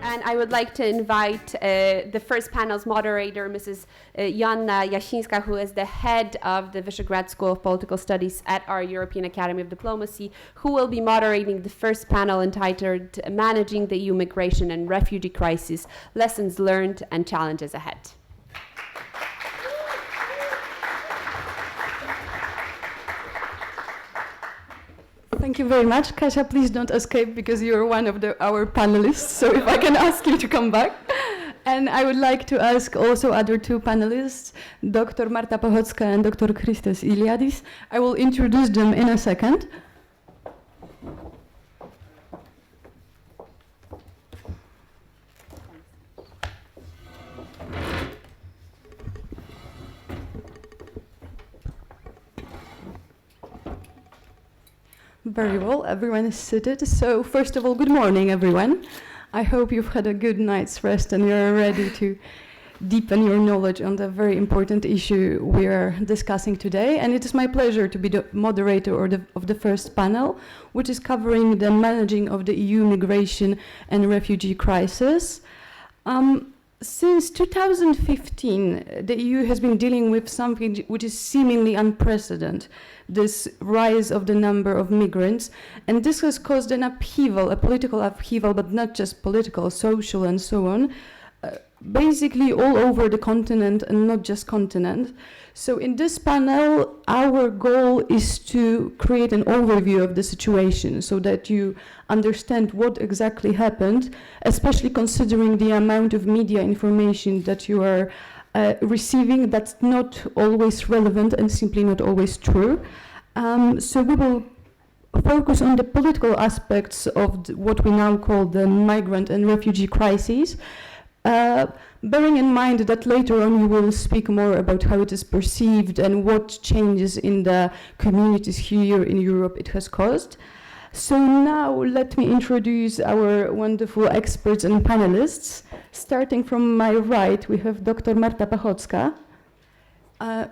And I would like to invite the first panel's moderator, Mrs. Joanna Jasińska, who is the head of the Visegrád School of Political Studies at our European Academy of Diplomacy, who will be moderating the first panel entitled Managing the EU Migration and Refugee Crisis, Lessons Learned and Challenges Ahead. Thank you very much. Kasia, please don't escape because you're one of our panelists, so if I can ask you to come back. And I would like to ask also other two panelists, Dr. Marta Pachocka and Dr. Christos Iliadis. I will introduce them in a second. Very well, everyone is seated. So first of all, good morning, everyone. I hope you've had a good night's rest and you're ready to deepen your knowledge on the very important issue we are discussing today. And it is my pleasure to be the moderator of the first panel, which is covering the managing of the EU migration and refugee crisis. Since 2015, the EU has been dealing with something which is seemingly unprecedented, this rise of the number of migrants, and this has caused an upheaval, a political upheaval, but not just political, social, and so on, basically all over the continent and not just continent. So in this panel, our goal is to create an overview of the situation so that you understand what exactly happened, especially considering the amount of media information that you are receiving that's not always relevant and simply not always true. So we will focus on the political aspects of what we now call the migrant and refugee crisis, bearing in mind that later on we will speak more about how it is perceived and what changes in the communities here in Europe it has caused. So now let me introduce our wonderful experts and panelists. Starting from my right, we have Dr. Marta Pachocka.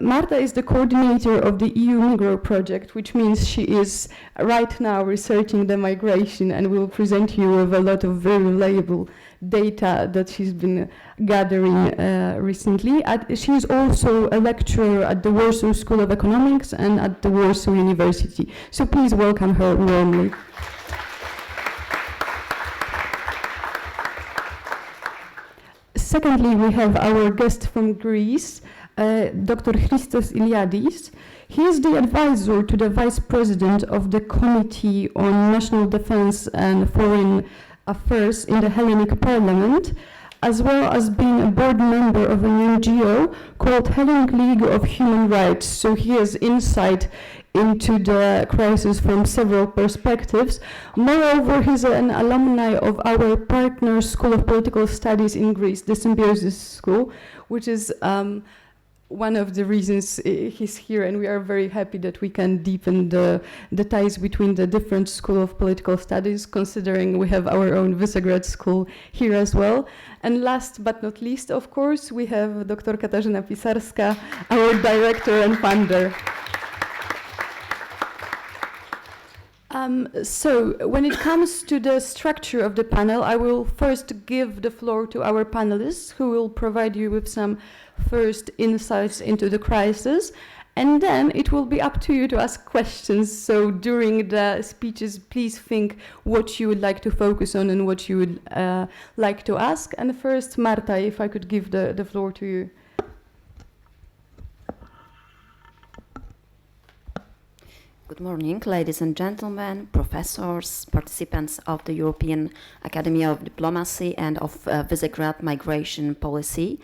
Marta is the coordinator of the EUMIGRO project, which means she is right now researching the migration and will present you with a lot of very reliable data that she's been gathering recently. She is also a lecturer at the Warsaw School of Economics and at the Warsaw University. So please welcome her warmly. Secondly, we have our guest from Greece, Dr. Christos Iliadis. He is the advisor to the Vice President of the Committee on National Defense and Foreign Affairs in the Hellenic Parliament, as well as being a board member of an NGO called Hellenic League of Human Rights. So he has insight into the crisis from several perspectives. Moreover, he's an alumni of our partner School of Political Studies in Greece, the Symviosis School, which is one of the reasons he's here, and we are very happy that we can deepen the ties between the different School of Political Studies, considering we have our own Visegrád School here as well. And last but not least, of course, we have Dr. Katarzyna Pisarska, our director and funder. So when it comes to the structure of the panel, I will first give the floor to our panelists, who will provide you with some first insights into the crisis, and then it will be up to you to ask questions. So during the speeches, please think what you would like to focus on and what you would like to ask. And first, Marta, if I could give the floor to you. Good morning, ladies and gentlemen, professors, participants of the European Academy of Diplomacy and of Visegrád Migration Policy,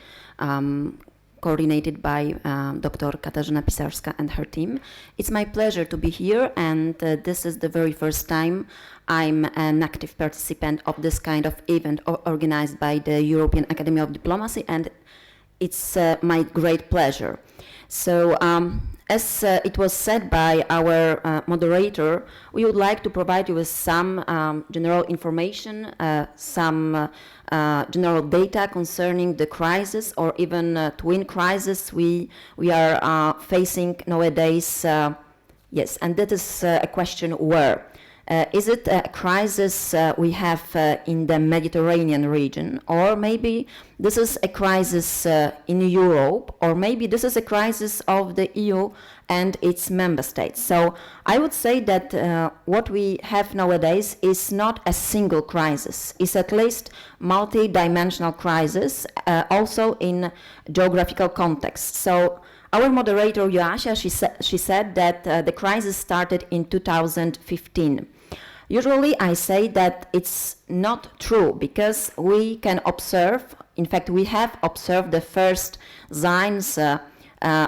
coordinated by Dr. Katarzyna Pisarska and her team. It's my pleasure to be here, and this is the very first time I'm an active participant of this kind of event organized by the European Academy of Diplomacy, and it's my great pleasure. So, as it was said by our moderator, we would like to provide you with some general information, some general data concerning the crisis or even twin crisis we are facing nowadays. Yes, and that is a question where. Is it a crisis we have in the Mediterranean region, or maybe this is a crisis in Europe, or maybe this is a crisis of the EU and its member states? So I would say that what we have nowadays is not a single crisis, it's at least multi-dimensional crisis, also in geographical context. So our moderator Joasia, she said that the crisis started in 2015. Usually I say that it's not true, because we can observe, in fact we have observed the first signs,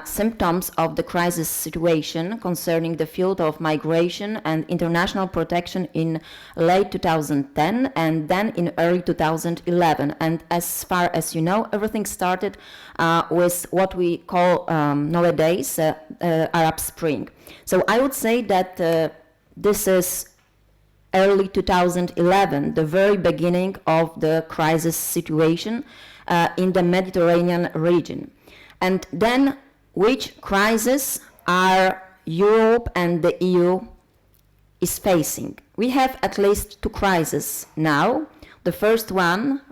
symptoms of the crisis situation concerning the field of migration and international protection in late 2010 and then in early 2011. And as far as you know, everything started with what we call nowadays Arab Spring. So I would say that this is early 2011, the very beginning of the crisis situation in the Mediterranean region. And then which crises are Europe and the EU is facing? We have at least two crises now. The first one,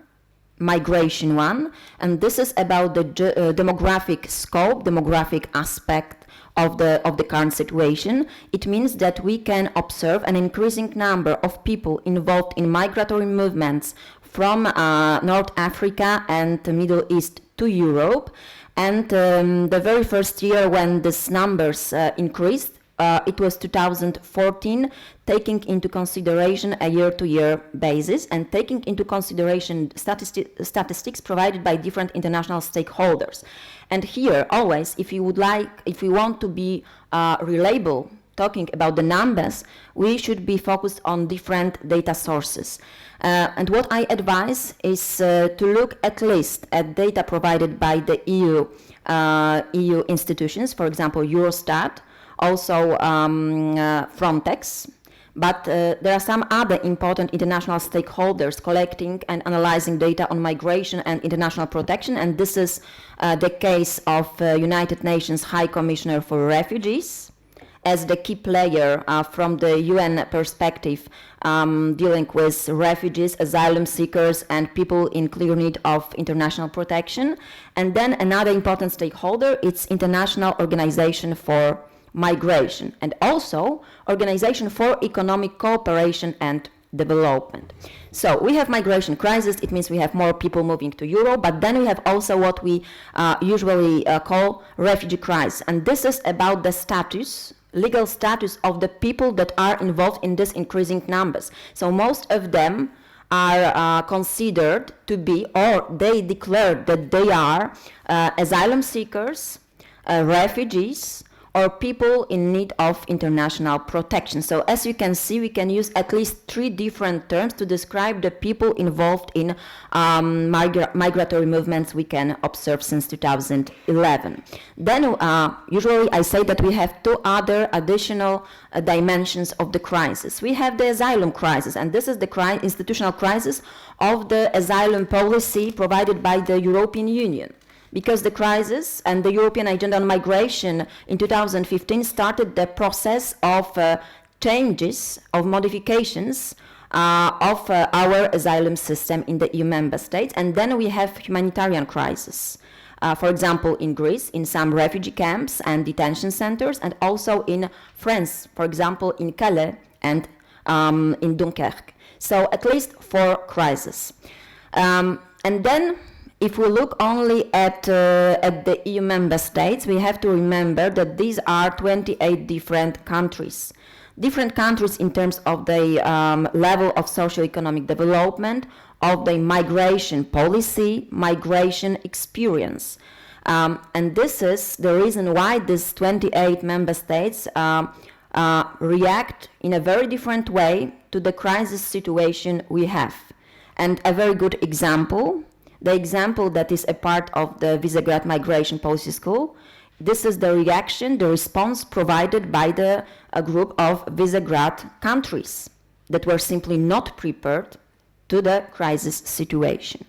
migration one, and this is about the demographic scope, demographic aspect of the current situation. It means that we can observe an increasing number of people involved in migratory movements from North Africa and the Middle East to Europe. And the very first year when these numbers increased, it was 2014, taking into consideration a year-to-year basis and taking into consideration statistics provided by different international stakeholders. And here, always, if we want to be reliable, talking about the numbers, we should be focused on different data sources. And what I advise is to look at least at data provided by the EU institutions, for example, Eurostat, also Frontex, but there are some other important international stakeholders collecting and analyzing data on migration and international protection, and this is the case of United Nations High Commissioner for Refugees, as the key player from the UN perspective, dealing with refugees, asylum seekers, and people in clear need of international protection. And then another important stakeholder, it's International Organization for Migration, and also Organization for Economic Cooperation and Development. So we have migration crisis, it means we have more people moving to Europe, but then we have also what we usually call refugee crisis, and this is about the status, legal status of the people that are involved in this increasing numbers. So most of them are considered to be, or they declare that they are asylum seekers, refugees, or people in need of international protection. So as you can see, we can use at least three different terms to describe the people involved in migratory movements we can observe since 2011. Then usually I say that we have two other additional dimensions of the crisis. We have the asylum crisis, and this is the institutional crisis of the asylum policy provided by the European Union. Because the crisis and the European Agenda on Migration in 2015 started the process of changes, of modifications of our asylum system in the EU member states. And then we have humanitarian crisis. For example, in Greece, in some refugee camps and detention centers, and also in France, for example, in Calais and in Dunkirk. So at least 4 crises. And then if we look only at the EU member states, we have to remember that these are 28 different countries. Different countries in terms of the level of socio-economic development, of the migration policy, migration experience. And this is the reason why these 28 member states react in a very different way to the crisis situation we have. And a very good example, the example that is a part of the Visegrád Migration Policy School, this is the reaction, the response provided by a group of Visegrád countries that were simply not prepared to the crisis situation.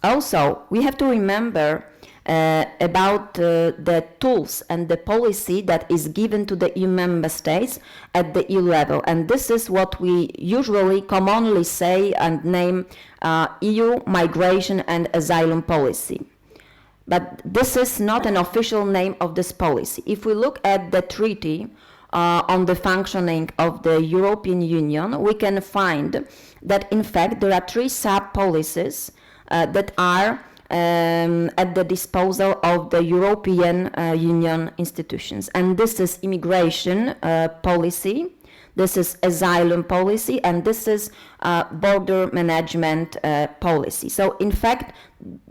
Also, we have to remember about the tools and the policy that is given to the EU member states at the EU level. And this is what we usually commonly say and name EU migration and asylum policy. But this is not an official name of this policy. If we look at the treaty on the functioning of the European Union, we can find that in fact there are three sub-policies that are at the disposal of the European Union institutions. And this is immigration policy, this is asylum policy, and this is border management policy. So in fact,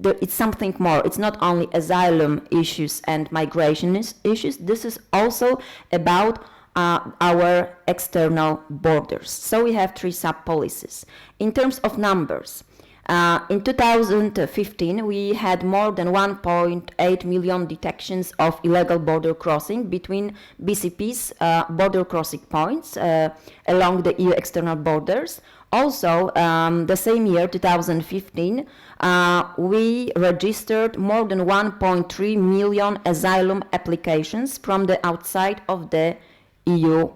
it's something more. It's not only asylum issues and migration issues, this is also about our external borders. So we have three sub-policies. In terms of numbers, in 2015, we had more than 1.8 million detections of illegal border crossing between BCP's border crossing points along the EU external borders. Also, the same year, 2015, we registered more than 1.3 million asylum applications from the outside of the EU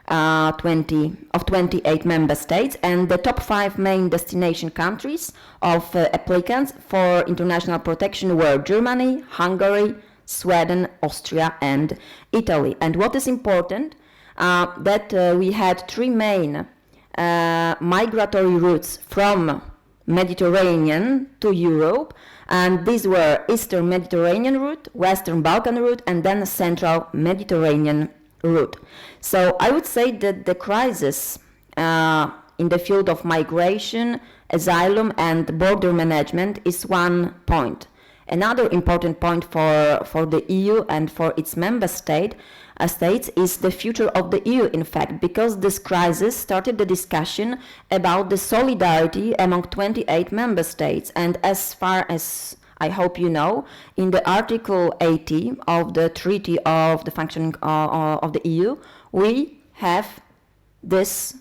28 member states, and the top 5 main destination countries of applicants for international protection were Germany, Hungary, Sweden, Austria, and Italy. And what is important, that we had 3 main migratory routes from Mediterranean to Europe, and these were Eastern Mediterranean route, Western Balkan route, and then Central Mediterranean route. So I would say that the crisis in the field of migration, asylum, and border management is one point. Another important point for the EU and for its member states is the future of the EU, in fact, because this crisis started the discussion about the solidarity among 28 member states. And as far as I hope you know, in the Article 80 of the Treaty of the Functioning of the EU, we have this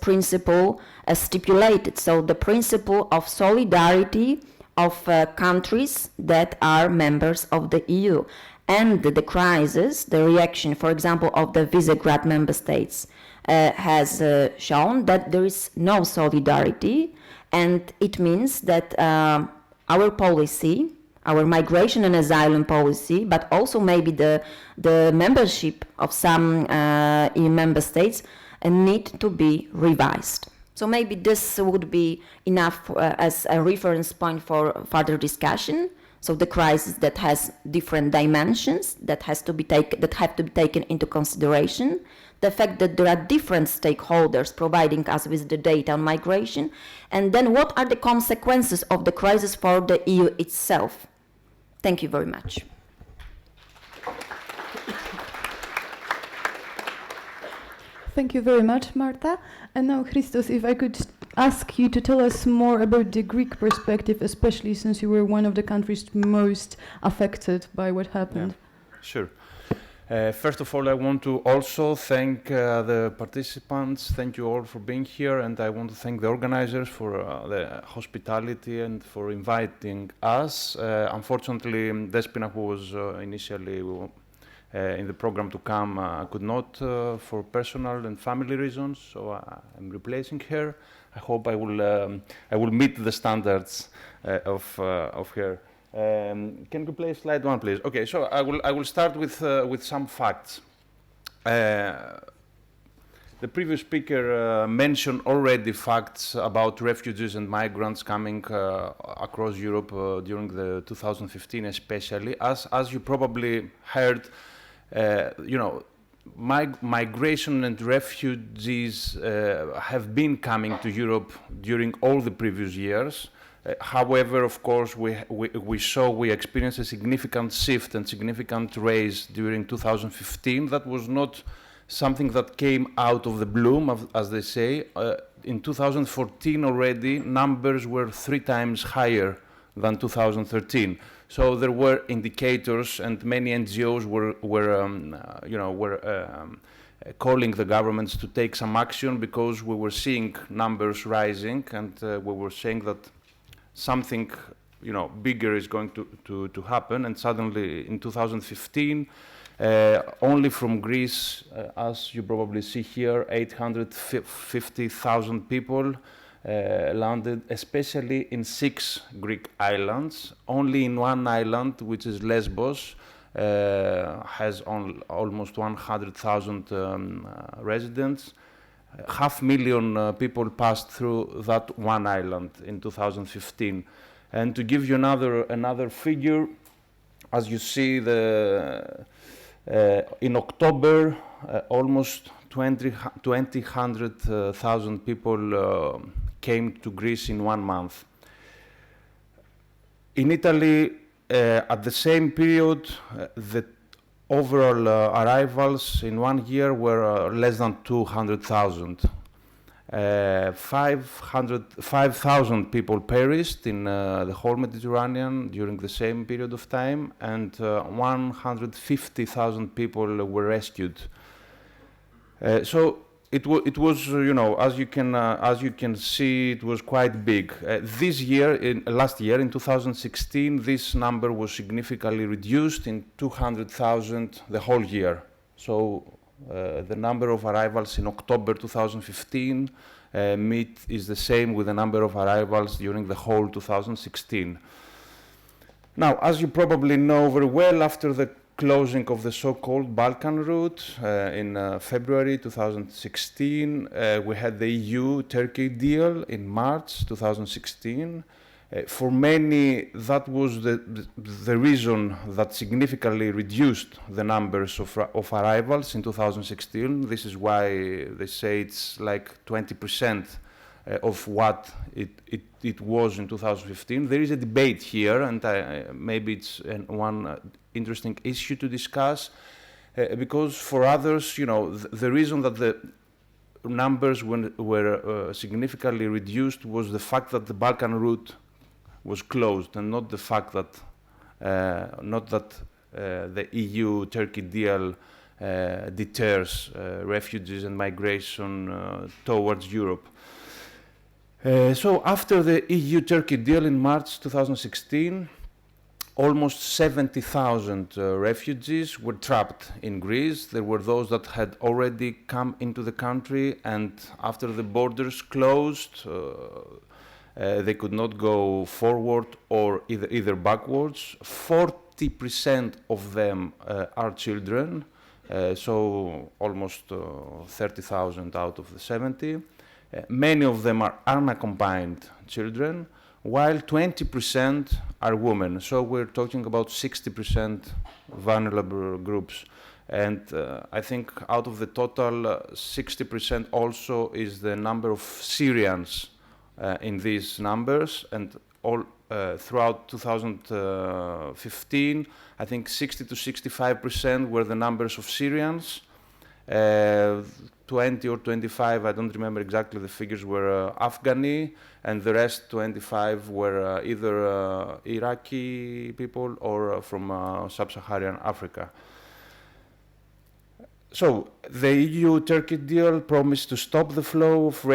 principle stipulated. So the principle of solidarity of countries that are members of the EU. And the crisis, the reaction, for example, of the Visegrád member states has shown that there is no solidarity, and it means that our policy, our migration and asylum policy, but also maybe the membership of some EU member states need to be revised. So maybe this would be enough as a reference point for further discussion. So the crisis that has different dimensions that have to be taken into consideration. The fact that there are different stakeholders providing us with the data on migration, and then what are the consequences of the crisis for the EU itself. Thank you very much. Thank you very much, Marta. And now, Christos, if I could ask you to tell us more about the Greek perspective, especially since you were one of the countries most affected by what happened. Yeah, sure. First of all, I want to also thank the participants. Thank you all for being here, and I want to thank the organizers for the hospitality and for inviting us. Unfortunately, Despina, who was initially in the program to come, could not for personal and family reasons, so I'm replacing her. I hope I will meet the standards of her. Can you play slide 1, please? Okay, so I will start with some facts. The previous speaker mentioned already facts about refugees and migrants coming across Europe during the 2015, especially. As you probably heard, migration and refugees have been coming to Europe during all the previous years. However, of course, we experienced a significant shift and significant rise during 2015. That was not something that came out of the blue, as they say. In 2014 already, numbers were 3 times higher than 2013. So there were indicators, and many NGOs were calling the governments to take some action, because we were seeing numbers rising, and we were saying that something bigger is going to happen. And suddenly in 2015, only from Greece, as you probably see here, 850,000 people landed, especially in 6 Greek islands. Only in one island, which is Lesbos, has almost 100,000 residents. 500,000 people passed through that one island in 2015. And to give you another figure, as you see, in October, almost 200,000 people came to Greece in 1 month. In Italy, at the same period, the overall arrivals in 1 year were less than 200,000. 5,000 people perished in the whole Mediterranean during the same period of time, and 150,000 people were rescued. So it was, as you can see, it was quite big. Last year, in 2016, this number was significantly reduced in 200,000 the whole year. So the number of arrivals in October 2015 is the same with the number of arrivals during the whole 2016. Now, as you probably know very well, after the closing of the so-called Balkan route in February 2016, we had the EU-Turkey deal in March 2016. For many, that was the reason that significantly reduced the numbers of arrivals in 2016. This is why they say it's like 20% of what it was in 2015. There is a debate here, and maybe it's one interesting issue to discuss, because for others, the reason that the numbers were significantly reduced was the fact that the Balkan route was closed, and not the fact that the EU-Turkey deal deters refugees and migration towards Europe. So after the EU-Turkey deal in March 2016, almost 70,000 refugees were trapped in Greece. There were those that had already come into the country, and after the borders closed, they could not go forward or either backwards. 40% of them are children, so almost 30,000 out of the 70. Many of them are unaccompanied children, while 20% are women. So we're talking about 60% vulnerable groups. And I think out of the total, 60% also is the number of Syrians in these numbers, and all throughout 2015, I think 60 to 65% were the numbers of Syrians. 20 or 25, I don't remember exactly the figures, were Afghani, and the rest 25 were either Iraqi people or from sub-Saharan Africa. So the EU-Turkey deal promised to stop the flow of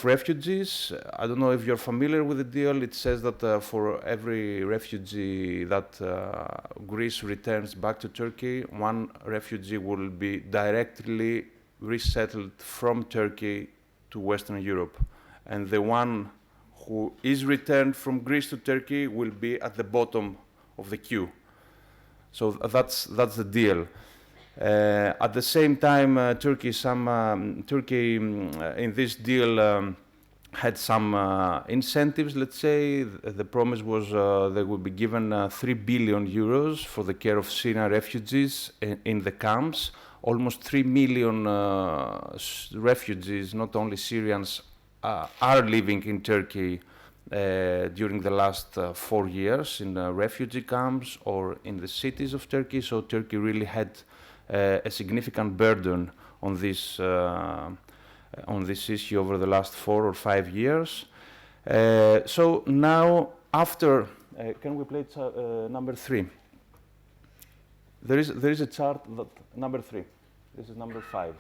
refugees. I don't know if you're familiar with the deal. It says that for every refugee that Greece returns back to Turkey, one refugee will be directly resettled from Turkey to Western Europe. And the one who is returned from Greece to Turkey will be at the bottom of the queue. So that's the deal. At the same time, Turkey in this deal had some incentives, let's say. The promise was they would be given 3 billion euros for the care of Syrian refugees in the camps. Almost 3 million refugees, not only Syrians, are living in Turkey during the last 4 years in refugee camps or in the cities of Turkey. So Turkey really had a significant burden on this issue over the last 4 or 5 years. So now, after, can we play number 3? There is a chart that number 3. This is number 5.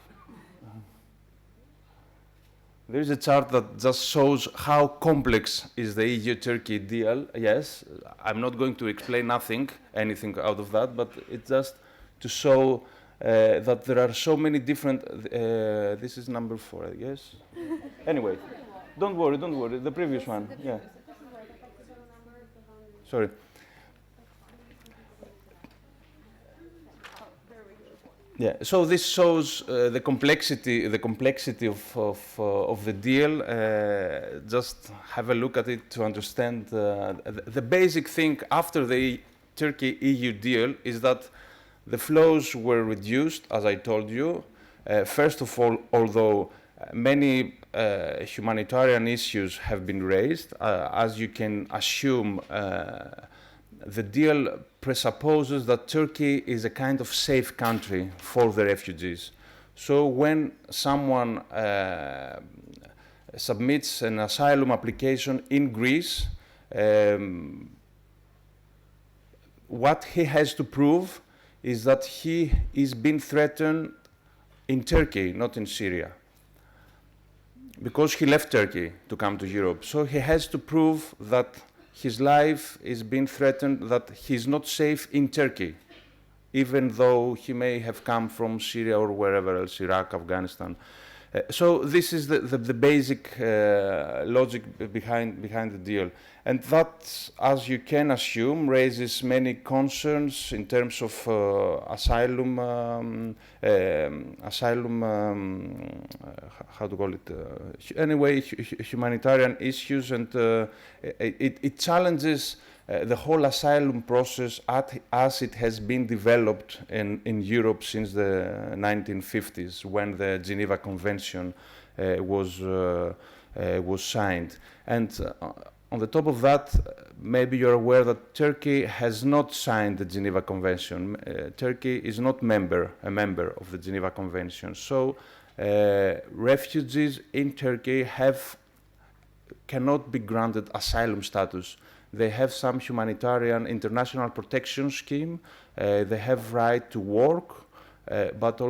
There is a chart that just shows how complex is the EU-Turkey deal. Yes, I'm not going to explain anything out of that, but it's just to show that there are so many different. This is number 4, I guess. Anyway, don't worry. The previous one, yeah. Sorry. Yeah. So this shows the complexity of the deal. Just have a look at it to understand. The basic thing after the Turkey-EU deal is that the flows were reduced, as I told you. First of all, although many humanitarian issues have been raised, as you can assume, the deal presupposes that Turkey is a kind of safe country for the refugees. So when someone submits an asylum application in Greece, what he has to prove is that he is being threatened in Turkey, not in Syria, because he left Turkey to come to Europe. So he has to prove that his life is being threatened, that he's not safe in Turkey, even though he may have come from Syria or wherever else, Iraq, Afghanistan. So this is the basic logic behind the deal. And that, as you can assume, raises many concerns in terms of asylum, how to call it, anyway, humanitarian issues, and it challenges the whole asylum process as it has been developed in Europe since the 1950s, when the Geneva Convention was signed. And on the top of that, maybe you're aware that Turkey has not signed the Geneva Convention. Turkey is not a member of the Geneva Convention. So refugees in Turkey cannot be granted asylum status. They have some humanitarian international protection scheme. They have right to work, but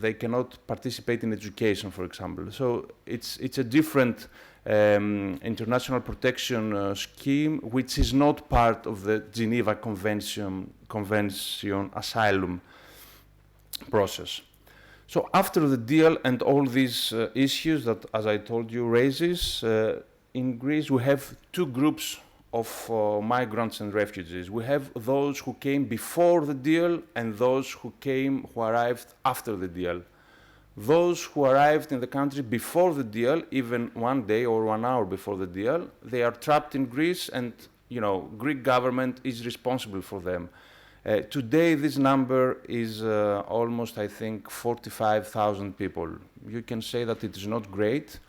they cannot participate in education, for example. So it's a different international protection scheme, which is not part of the Geneva Convention asylum process. So after the deal and all these issues that, as I told you, raises, in Greece we have two groups of migrants and refugees. We have those who came before the deal and those who arrived after the deal. Those who arrived in the country before the deal, even 1 day or 1 hour before the deal, they are trapped in Greece, and Greek government is responsible for them. Today, this number is almost, I think, 45,000 people. You can say that it is not great,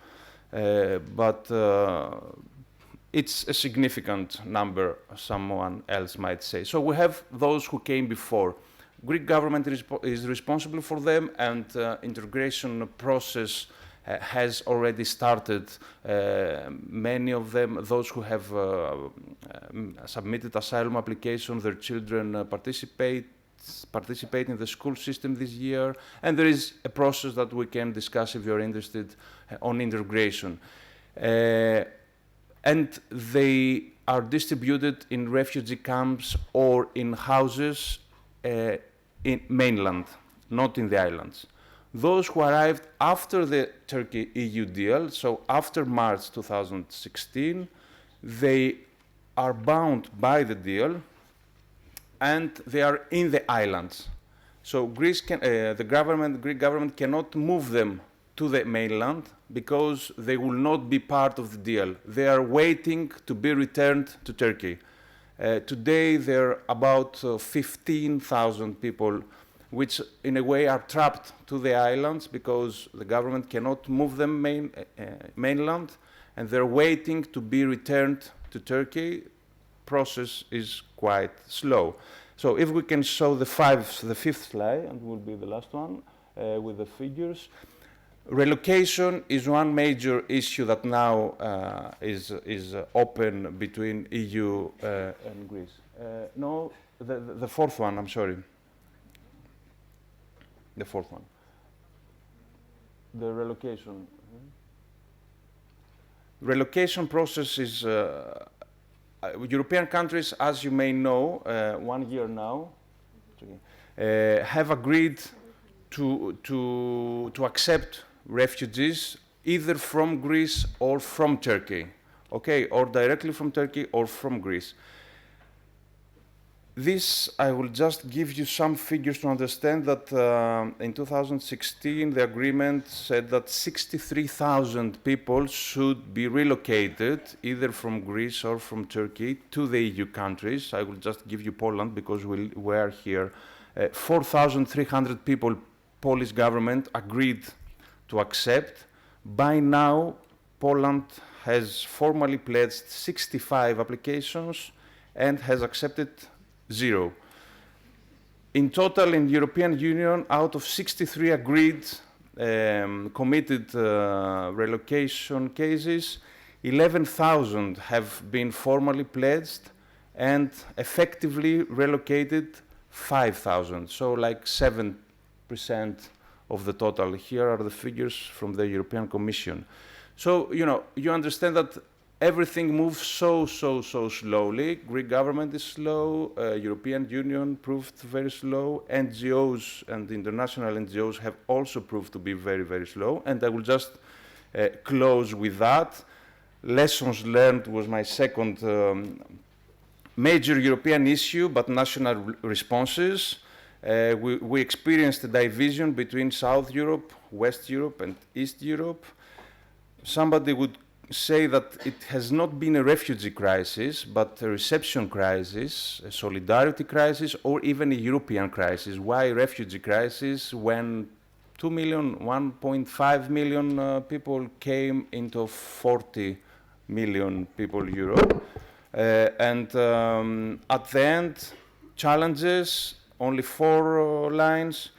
but it's a significant number, someone else might say. So we have those who came before. Greek government is responsible for them, and integration process has already started. Many of them, those who have submitted asylum applications, their children participate in the school system this year, and there is a process that we can discuss if you're interested on integration. And they are distributed in refugee camps or in houses in mainland, not in the islands. Those who arrived after the Turkey-EU deal, so after March 2016, they are bound by the deal and they are in the islands. So Greek government cannot move them to the mainland because they will not be part of the deal. They are waiting to be returned to Turkey. Today there are about 15,000 people which in a way are trapped to the islands because the government cannot move them mainland, and they're waiting to be returned to Turkey. Process is quite slow. So if we can show the fifth slide, and will be the last one with the figures. Relocation is one major issue that now is open between EU and Greece. No, the fourth one, I'm sorry. The fourth one. The relocation. relocation process is European countries, as you may know, 1 year now, have agreed to accept refugees either from Greece or from Turkey, okay, or directly from Turkey or from Greece. This, I will just give you some figures to understand that in 2016, the agreement said that 63,000 people should be relocated either from Greece or from Turkey to the EU countries. I will just give you Poland because we are here. 4,300 people, Polish government agreed to accept. By now, Poland has formally pledged 65 applications and has accepted 0. In total, in the European Union, out of 63 agreed committed relocation cases, 11,000 have been formally pledged and effectively relocated 5,000, so like 7% of the total. Here are the figures from the European Commission. So, you understand that everything moves so slowly. Greek government is slow, European Union proved very slow, NGOs and international NGOs have also proved to be very slow, and I will just close with that. Lessons learned was my second major European issue, but national responses. We experienced a division between South Europe, West Europe, and East Europe. Somebody would say that it has not been a refugee crisis, but a reception crisis, a solidarity crisis, or even a European crisis. Why refugee crisis when 2 million, 1.5 million people came into 40 million people Europe? And at the end, challenges, only 4 lines,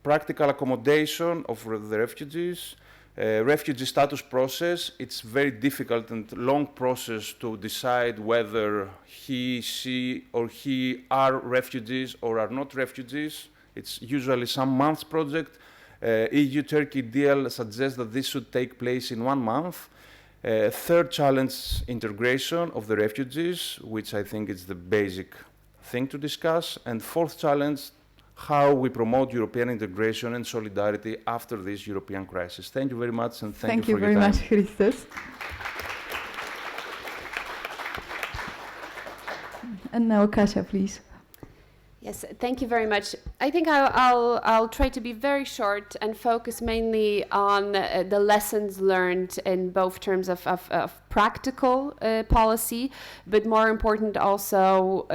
practical accommodation of the refugees, refugee status process. It's very difficult and long process to decide whether he, she, or he are refugees or are not refugees. It's usually some months project. EU-Turkey deal suggests that this should take place in 1 month. Third challenge, integration of the refugees, which I think is the basic thing to discuss. And fourth challenge, how we promote European integration and solidarity after this European crisis. Thank you very much, and thank you for your time. Thank you very much, Christos. And now, Kasia, please. Yes, thank you very much. I think I'll try to be very short and focus mainly on the lessons learned in both terms of practical policy, but more important also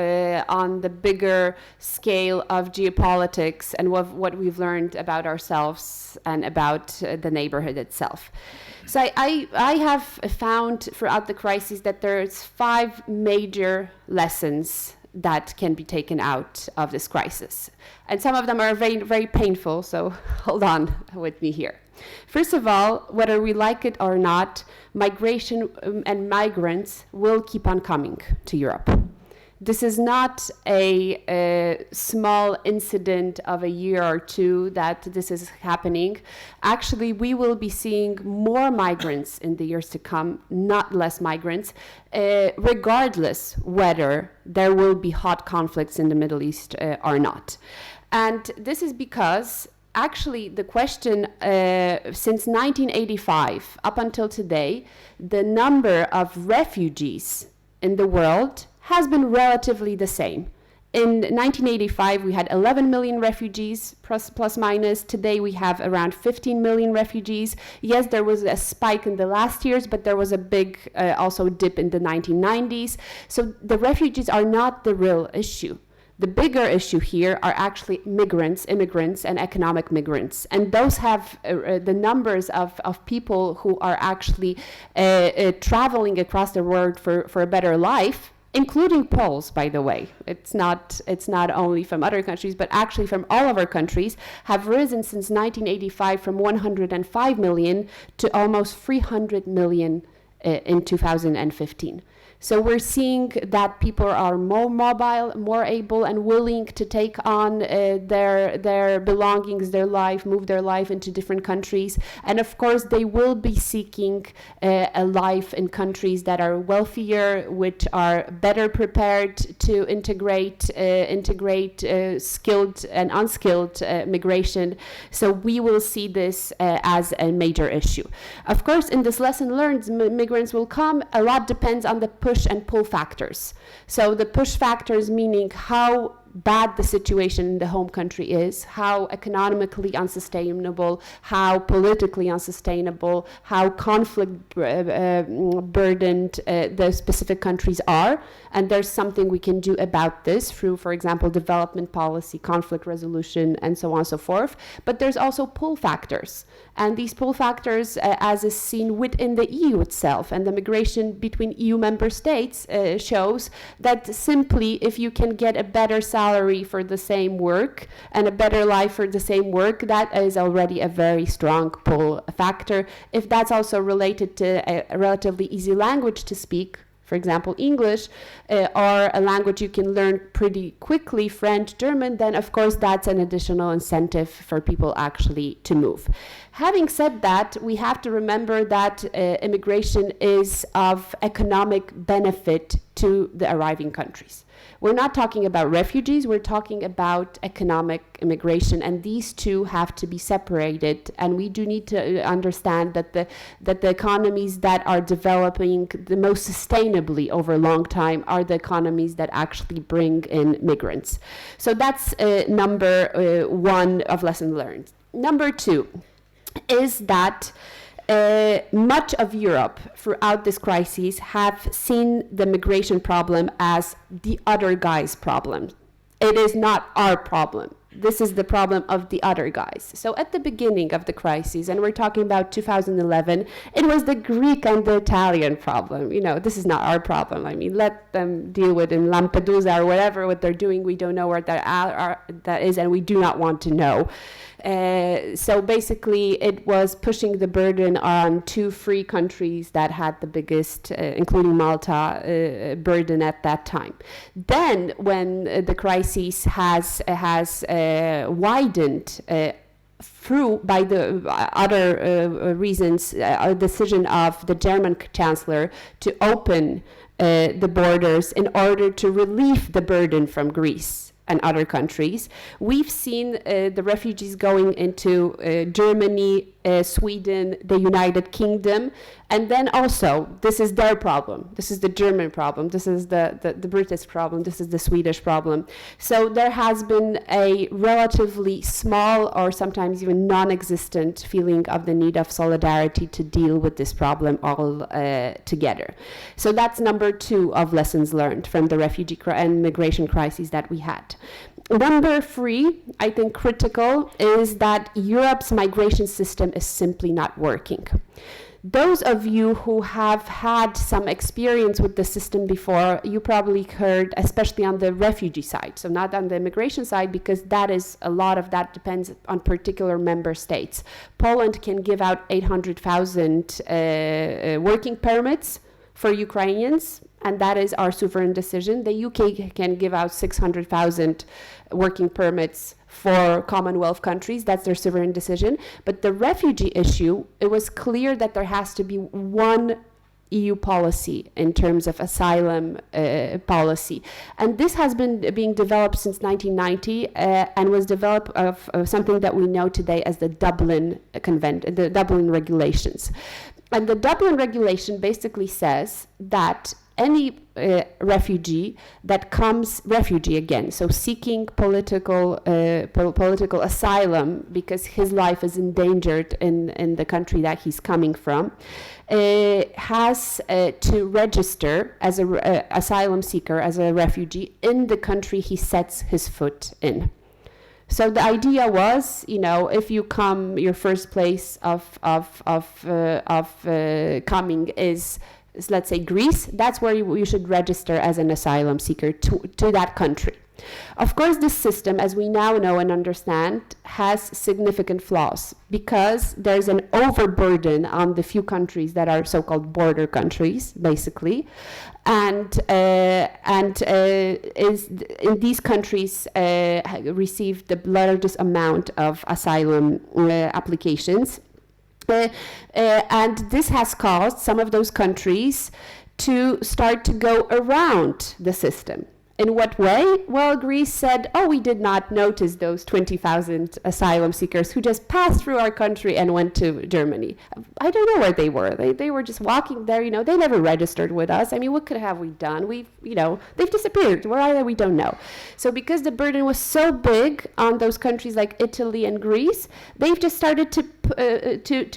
on the bigger scale of geopolitics and what we've learned about ourselves and about the neighborhood itself. So I have found throughout the crisis that there's 5 major lessons that can be taken out of this crisis. And some of them are very painful, so hold on with me here. First of all, whether we like it or not, migration and migrants will keep on coming to Europe. This is not a small incident of a year or 2 that this is happening. Actually, we will be seeing more migrants in the years to come, not less migrants, regardless whether there will be hot conflicts in the Middle East or not. And this is because actually the question since 1985 up until today, the number of refugees in the world has been relatively the same. In 1985, we had 11 million refugees, plus minus. Today, we have around 15 million refugees. Yes, there was a spike in the last years, but there was a big also dip in the 1990s. So the refugees are not the real issue. The bigger issue here are actually migrants, immigrants, and economic migrants. And those have the numbers of people who are actually traveling across the world for a better life, including Poles, by the way. It's not only from other countries, but actually from all of our countries, have risen since 1985 from 105 million to almost 300 million in 2015. So we're seeing that people are more mobile, more able and willing to take on their belongings, their life, move their life into different countries. And of course, they will be seeking a life in countries that are wealthier, which are better prepared to integrate skilled and unskilled migration. So we will see this as a major issue. Of course, in this lesson learned, migrants will come. A lot depends on the push and pull factors. So the push factors meaning how bad the situation in the home country is, how economically unsustainable, how politically unsustainable, how conflict burdened the specific countries are. And there's something we can do about this through, for example, development policy, conflict resolution, and so on and so forth. But there's also pull factors. And these pull factors, as is seen within the EU itself, and the migration between EU member states shows that simply if you can get a better salary for the same work and a better life for the same work, that is already a very strong pull factor. If that's also related to a relatively easy language to speak, for example, English, or a language you can learn pretty quickly, French, German, then of course that's an additional incentive for people actually to move. Having said that, we have to remember that immigration is of economic benefit to the arriving countries. We're not talking about refugees, we're talking about economic immigration, and these two have to be separated. And we do need to understand that the economies that are developing the most sustainably over a long time are the economies that actually bring in migrants. So that's number one of lesson learned. Number two is that much of Europe throughout this crisis have seen the migration problem as the other guy's problem. It is not our problem. This is the problem of the other guys. So at the beginning of the crisis, and we're talking about 2011, it was the Greek and the Italian problem. You know, this is not our problem. I mean, let them deal with in Lampedusa or whatever what they're doing. We don't know where that is, and we do not want to know. So basically, it was pushing the burden on two free countries that had the biggest, including Malta, burden at that time. Then, when the crisis has widened through by the other reasons, a decision of the German chancellor to open the borders in order to relieve the burden from Greece and other countries. We've seen the refugees going into Germany, Sweden, the United Kingdom, and then also, this is their problem. This is the German problem. This is the British problem. This is the Swedish problem. So there has been a relatively small or sometimes even non-existent feeling of the need of solidarity to deal with this problem all together. So that's number two of lessons learned from the refugee and migration crises that we had. Number three, I think critical, is that Europe's migration system is simply not working. Those of you who have had some experience with the system before, you probably heard, especially on the refugee side, so not on the immigration side, because that is, a lot of that depends on particular member states. Poland can give out 800,000 working permits for Ukrainians, and that is our sovereign decision. The UK can give out 600,000 working permits for Commonwealth countries. That's their sovereign decision. But the refugee issue, it was clear that there has to be one EU policy in terms of asylum policy. And this has been being developed since 1990 and was developed of something that we know today as the Dublin the Dublin regulations. And the Dublin regulation basically says that any refugee that comes, so seeking political asylum because his life is endangered in the country that he's coming from, has to register as an asylum seeker, as a refugee, in the country he sets his foot in. So the idea was, you know, if you come, your first place of coming is, let's say, Greece, that's where you should register as an asylum seeker to that country. Of course, this system, as we now know and understand, has significant flaws because there's an overburden on the few countries that are so-called border countries, basically, and is in these countries receive the largest amount of asylum applications, and this has caused some of those countries to start to go around the system. In what way? Well, Greece said, oh, we did not notice those 20,000 asylum seekers who just passed through our country and went to Germany. I don't know where they were. They were just walking there, you know, they never registered with us. I mean, what could have we done? They've disappeared. Where are they? We don't know. So because the burden was so big on those countries like Italy and Greece, they've just started to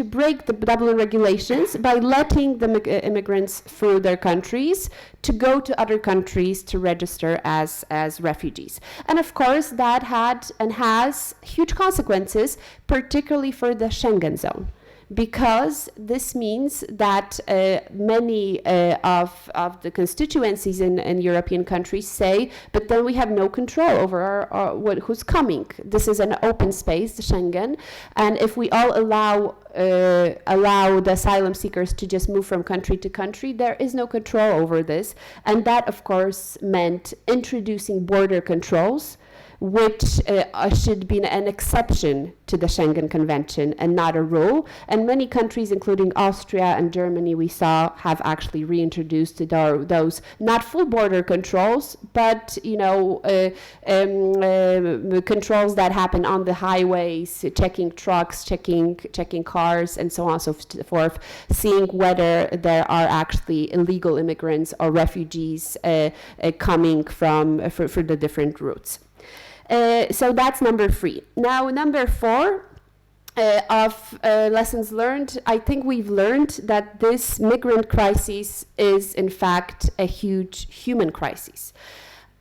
break the Dublin regulations by letting the immigrants through their countries to go to other countries to register as refugees. And of course, that had and has huge consequences, particularly for the Schengen zone, because this means that many of the constituencies in European countries say, but then we have no control over who's coming. This is an open space, the Schengen, and if we all allow the asylum seekers to just move from country to country, there is no control over this. And that, of course, meant introducing border controls, which should be an exception to the Schengen Convention and not a rule. And many countries, including Austria and Germany, we saw have actually reintroduced those not full border controls, but controls that happen on the highways, checking trucks, checking cars, and so on and so forth, seeing whether there are actually illegal immigrants or refugees coming for the different routes. So that's number 3. Now, number 4 of lessons learned, I think we've learned that this migrant crisis is, in fact, a huge human crisis.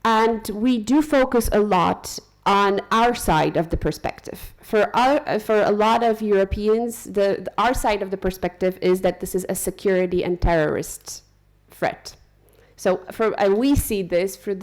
And we do focus a lot on our side of the perspective. For a lot of Europeans, our side of the perspective is that this is a security and terrorist threat. So we see this through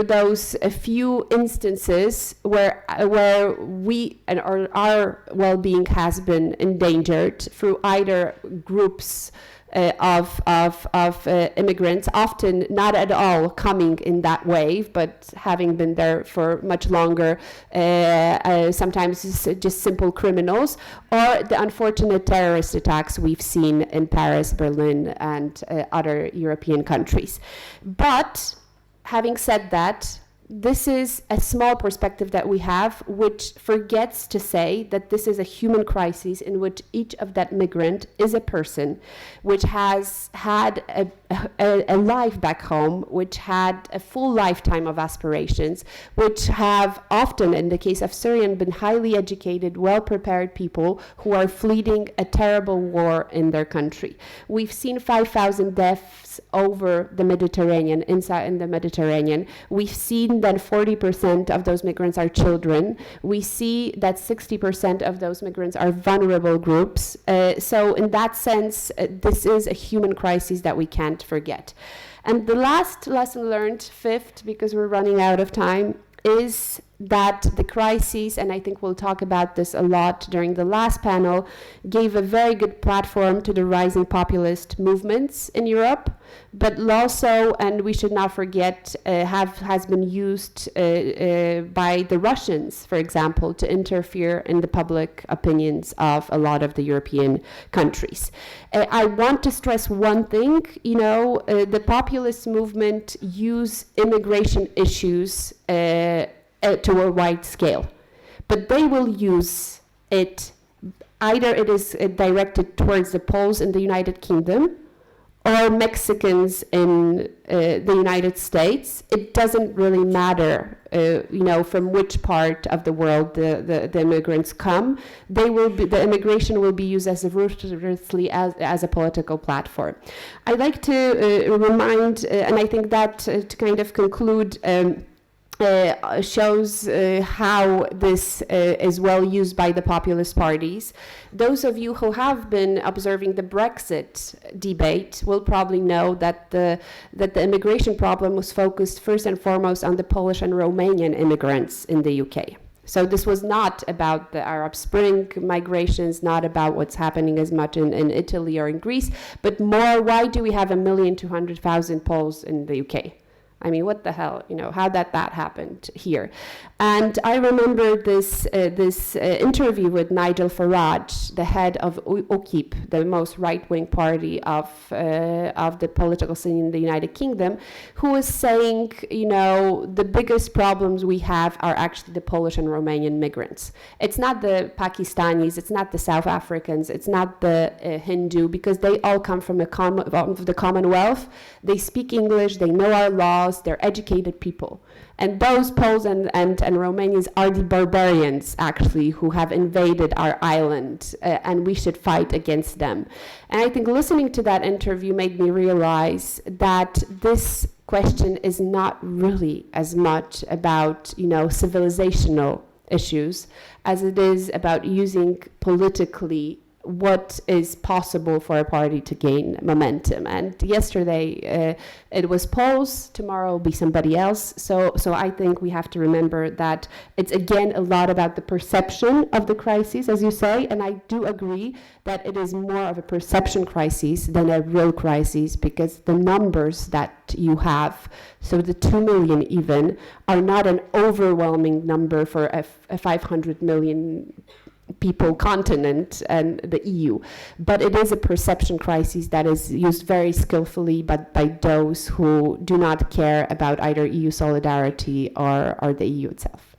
those few instances where we and our well-being has been endangered through either groups of immigrants, often not at all coming in that wave, but having been there for much longer, sometimes just simple criminals, or the unfortunate terrorist attacks we've seen in Paris, Berlin, and other European countries. But having said that, this is a small perspective that we have, which forgets to say that this is a human crisis in which each of that migrant is a person, which has had a life back home, which had a full lifetime of aspirations, which have often, in the case of Syrian, been highly educated, well-prepared people who are fleeing a terrible war in their country. We've seen 5,000 deaths over the Mediterranean, inside in the Mediterranean. We've seen that 40% of those migrants are children. We see that 60% of those migrants are vulnerable groups. So in that sense, this is a human crisis that we can't forget. And the last lesson learned, 5th, because we're running out of time, is that the crises, and I think we'll talk about this a lot during the last panel, gave a very good platform to the rising populist movements in Europe, but also, and we should not forget, has been used by the Russians, for example, to interfere in the public opinions of a lot of the European countries. I want to stress one thing, the populist movement use immigration issues to a wide scale, but they will use it, either it is directed towards the Poles in the United Kingdom or Mexicans in the United States. It doesn't really matter, from which part of the world the immigrants come. The immigration will be used as ruthlessly as a political platform. I'd like to remind, and I think that to kind of conclude shows how this is well used by the populist parties. Those of you who have been observing the Brexit debate will probably know that the immigration problem was focused first and foremost on the Polish and Romanian immigrants in the UK. So this was not about the Arab Spring migrations, not about what's happening as much in Italy or in Greece, but more, why do we have 1,200,000 Poles in the UK? I mean, what the hell, how that happened here? And I remember this interview with Nigel Farage, the head of UKIP, the most right-wing party of the political scene in the United Kingdom, who was saying, the biggest problems we have are actually the Polish and Romanian migrants. It's not the Pakistanis, it's not the South Africans, it's not the Hindu, because they all come from the Commonwealth. They speak English, they know our laws, they're educated people. And those Poles and Romanians are the barbarians, actually, who have invaded our island, and we should fight against them. And I think listening to that interview made me realize that this question is not really as much about, civilizational issues as it is about using politically what is possible for a party to gain momentum. And yesterday it was Poles, tomorrow will be somebody else. So I think we have to remember that it's again a lot about the perception of the crisis, as you say, and I do agree that it is more of a perception crisis than a real crisis, because the numbers that you have, so the 2 million even, are not an overwhelming number for a 500 million people continent and the EU, but it is a perception crisis that is used very skillfully by those who do not care about either EU solidarity or the EU itself.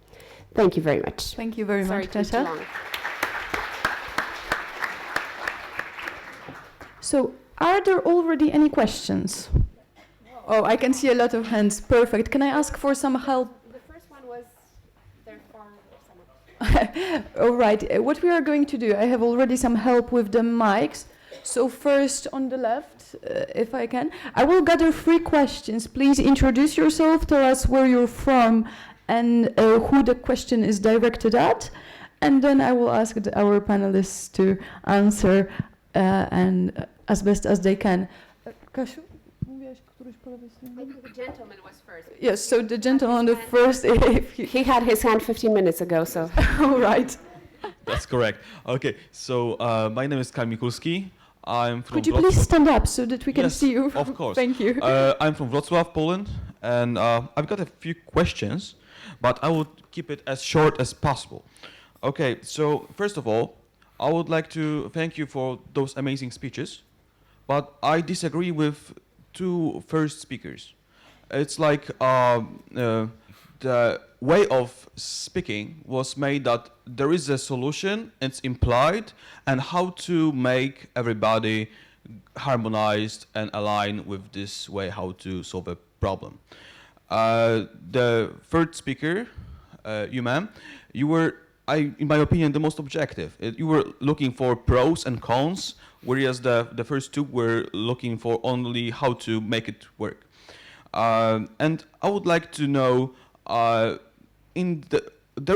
Thank you very much. Thank you very much, Kasia. So, are there already any questions? Oh, I can see a lot of hands. Perfect. Can I ask for some help? The first one was there for someone. All right, what we are going to do, I have already some help with the mics. So first on the left, if I can, I will gather 3 questions. Please introduce yourself, tell us where you're from and who the question is directed at. And then I will ask our panelists to answer and as best as they can. Kasiu? I think the gentleman was first. Yes, so the gentleman on the first, he had his hand 15 minutes ago, so. All right. That's correct. Okay, so my name is Kamil Mikulski. I'm from Could you please stand up so that we can Yes, see you? of course. Thank you. I'm from Wrocław, Poland, and I've got a few questions, but I would keep it as short as possible. Okay, so first of all, I would like to thank you for those amazing speeches, but I disagree with 2 first speakers. It's like the way of speaking was made that there is a solution, it's implied, and how to make everybody harmonized and align with this way how to solve a problem. The third speaker, you ma'am, you were, in my opinion, the most objective. You were looking for pros and cons, whereas the first 2 were looking for only how to make it work. And I would like to know, there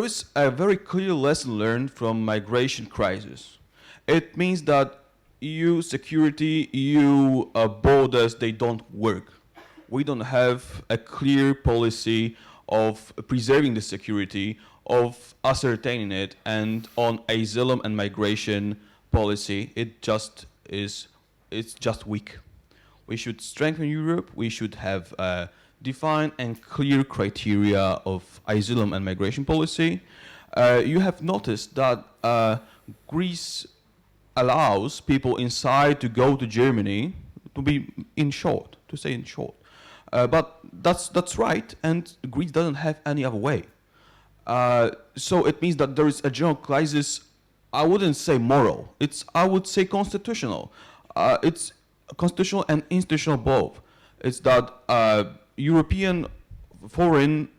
is a very clear lesson learned from migration crisis. It means that EU security, EU borders, they don't work. We don't have a clear policy of preserving the security, of ascertaining it, and on asylum and migration policy, it's just weak. We should strengthen Europe. We should have defined and clear criteria of asylum and migration policy. You have noticed that Greece allows people inside to go to Germany, to say in short. But that's right, and Greece doesn't have any other way. So it means that there is a general crisis. I wouldn't say moral. I would say constitutional. It's constitutional and institutional both. It's that European foreign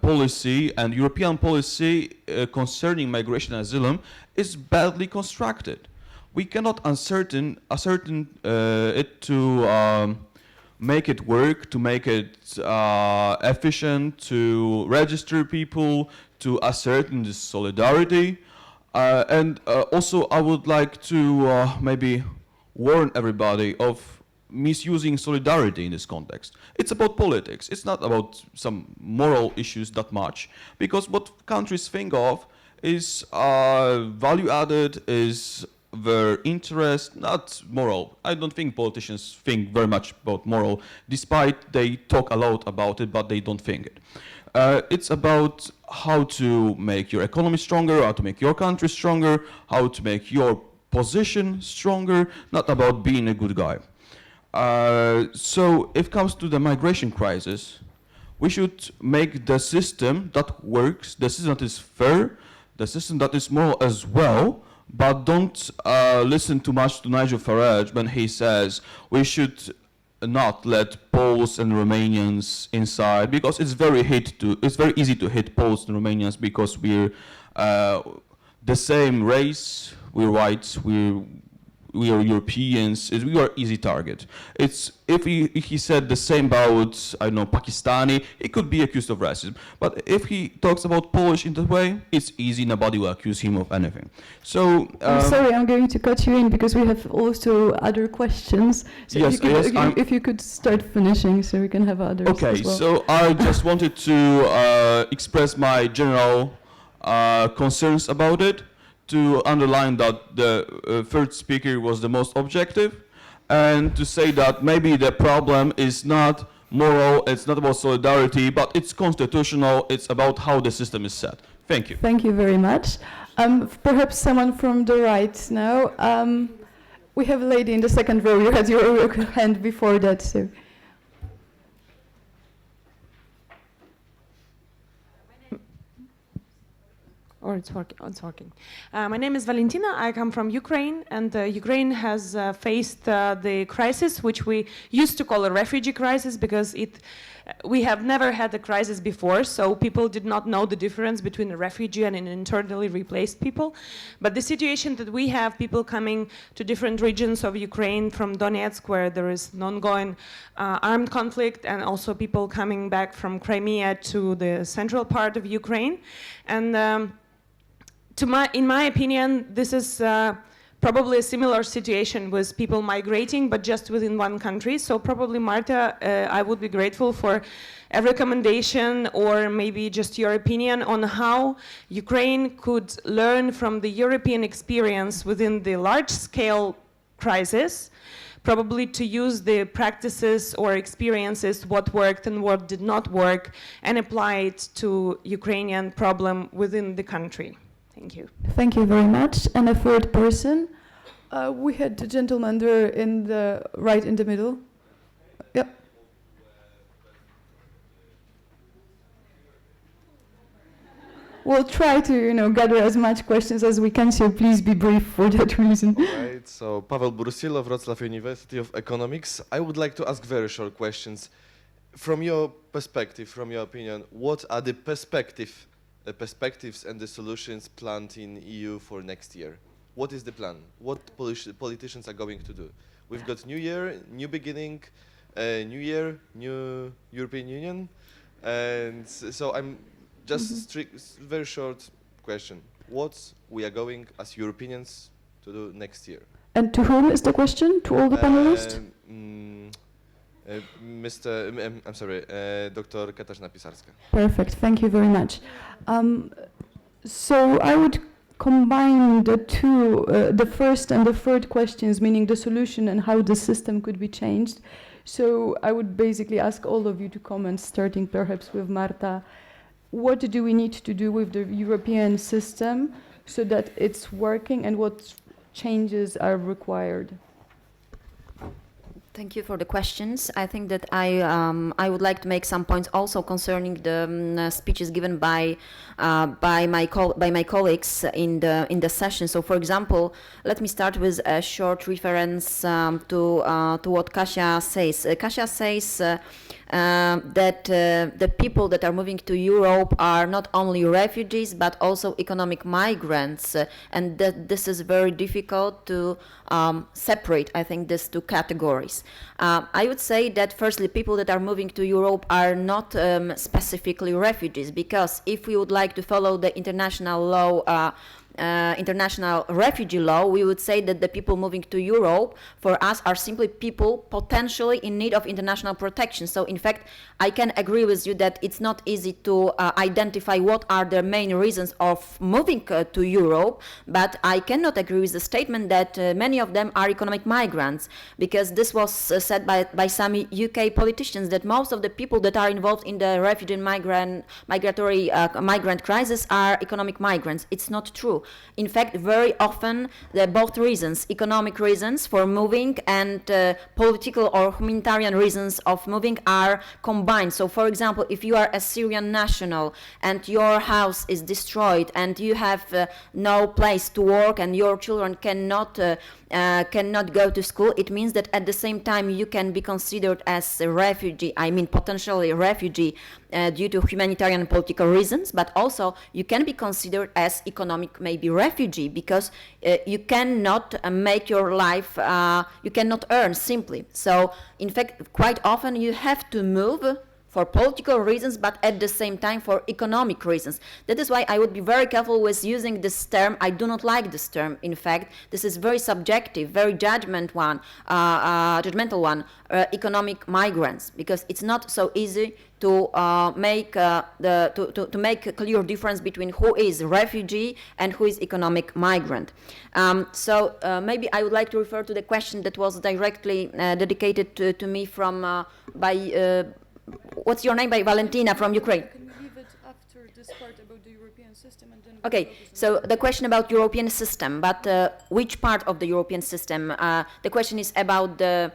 policy and European policy concerning migration and asylum is badly constructed. We cannot ascertain it to make it work, to make it efficient, to register people, to ascertain this solidarity. And also I would like to maybe warn everybody of misusing solidarity in this context. It's about politics. It's not about some moral issues that much, because what countries think of is value added, is their interest, not moral. I don't think politicians think very much about moral, despite they talk a lot about it, but they don't think it. It's about how to make your economy stronger, how to make your country stronger, how to make your position stronger, not about being a good guy. So if it comes to the migration crisis, we should make the system that works, the system that is fair, the system that is moral as well, but don't listen too much to Nigel Farage when he says we should not let Poles and Romanians inside, because it's very easy to hit Poles and Romanians because we're the same race, we're white, we are Europeans, we are easy target. It's if he said the same about, I don't know, Pakistani, he could be accused of racism. But if he talks about Polish in that way, it's easy, nobody will accuse him of anything. So I'm sorry, I'm going to cut you in because we have also other questions. So yes, if you could start finishing so we can have others. Okay, as well. so I just wanted to express my general concerns about it, to underline that the third speaker was the most objective, and to say that maybe the problem is not moral, it's not about solidarity, but it's constitutional, it's about how the system is set. Thank you. Thank you very much. Perhaps someone from the right now. We have a lady in the second row, you had your hand before that, so. Or it's working. My name is Valentina. I come from Ukraine, and Ukraine has faced the crisis, which we used to call a refugee crisis, because we have never had a crisis before, so people did not know the difference between a refugee and an internally replaced people. But the situation that we have, people coming to different regions of Ukraine from Donetsk, where there is an ongoing armed conflict, and also people coming back from Crimea to the central part of Ukraine. And in my opinion, this is probably a similar situation with people migrating, but just within one country. So probably, Marta, I would be grateful for a recommendation or maybe just your opinion on how Ukraine could learn from the European experience within the large-scale crisis, probably to use the practices or experiences, what worked and what did not work, and apply it to Ukrainian problem within the country. Thank you. Thank you very much. And a third person. We had the gentleman there in the right in the middle. Yep. We'll try to, gather as much questions as we can, so please be brief for that reason. All right, so Paweł Bursil of Warsaw University of Economics. I would like to ask very short questions. From your perspective, from your opinion, what are the perspectives and the solutions planned in EU for next year? What is the plan? What politicians are going to do? We've got new year, new beginning, new year, new European Union, and so I'm just very short question. What we are going as Europeans to do next year? And to whom is the question? To all the panelists? Dr. Katarzyna Pisarska. Perfect, thank you very much. So I would combine the two, the first and the third questions, meaning the solution and how the system could be changed. So I would basically ask all of you to comment, starting perhaps with Marta. What do we need to do with the European system so that it's working, and what changes are required? Thank you for the questions. I think that I would like to make some points also concerning the speeches given by my colleagues in the session. So, for example, let me start with a short reference to what Kasia says. Kasia says that the people that are moving to Europe are not only refugees but also economic migrants, and that this is very difficult to separate, I think, these two categories. I would say that firstly, people that are moving to Europe are not specifically refugees, because if we would like to follow the international law, international refugee law, we would say that the people moving to Europe for us are simply people potentially in need of international protection. So in fact, I can agree with you that it's not easy to identify what are the main reasons of moving to Europe, but I cannot agree with the statement that many of them are economic migrants, because this was said by some UK politicians that most of the people that are involved in the refugee and migrant crisis are economic migrants. It's not true. In fact, very often, both reasons, economic reasons for moving and political or humanitarian reasons of moving, are combined. So, for example, if you are a Syrian national and your house is destroyed and you have no place to work and your children cannot go to school, it means that at the same time you can be considered as a refugee, I mean potentially a refugee due to humanitarian and political reasons, but also you can be considered as economic maybe refugee, because you cannot make your life, you cannot earn simply. So in fact, quite often you have to move for political reasons, but at the same time for economic reasons. That is why I would be very careful with using this term. I do not like this term. In fact, this is very subjective, very judgmental one, economic migrants, because it's not so easy to make a clear difference between who is refugee and who is economic migrant. So maybe I would like to refer to the question that was directly dedicated to me from by. What's your name? By Valentina from Ukraine. Can you leave it after this part about the European system and then... Okay, so the question about European system, but which part of the European system? The question is about the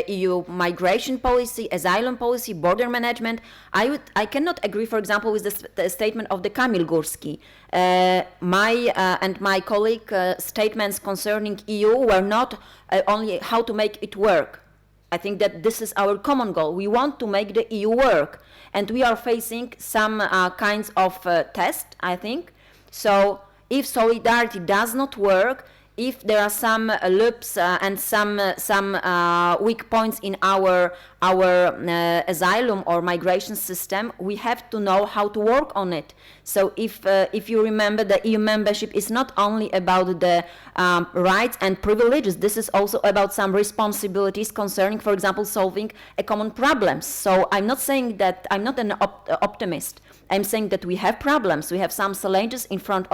EU migration policy, asylum policy, border management. I cannot agree, for example, with the statement of the Kamil Górski. My colleague statements concerning EU were not only how to make it work. I think that this is our common goal. We want to make the EU work, and we are facing some kinds of test, I think. So if solidarity does not work, if there are some loops and some weak points in our asylum or migration system, we have to know how to work on it. So if you remember, the EU membership is not only about the rights and privileges. This is also about some responsibilities concerning, for example, solving a common problems. So I'm not saying that I'm not an optimist. I'm saying that we have problems. We have some challenges in front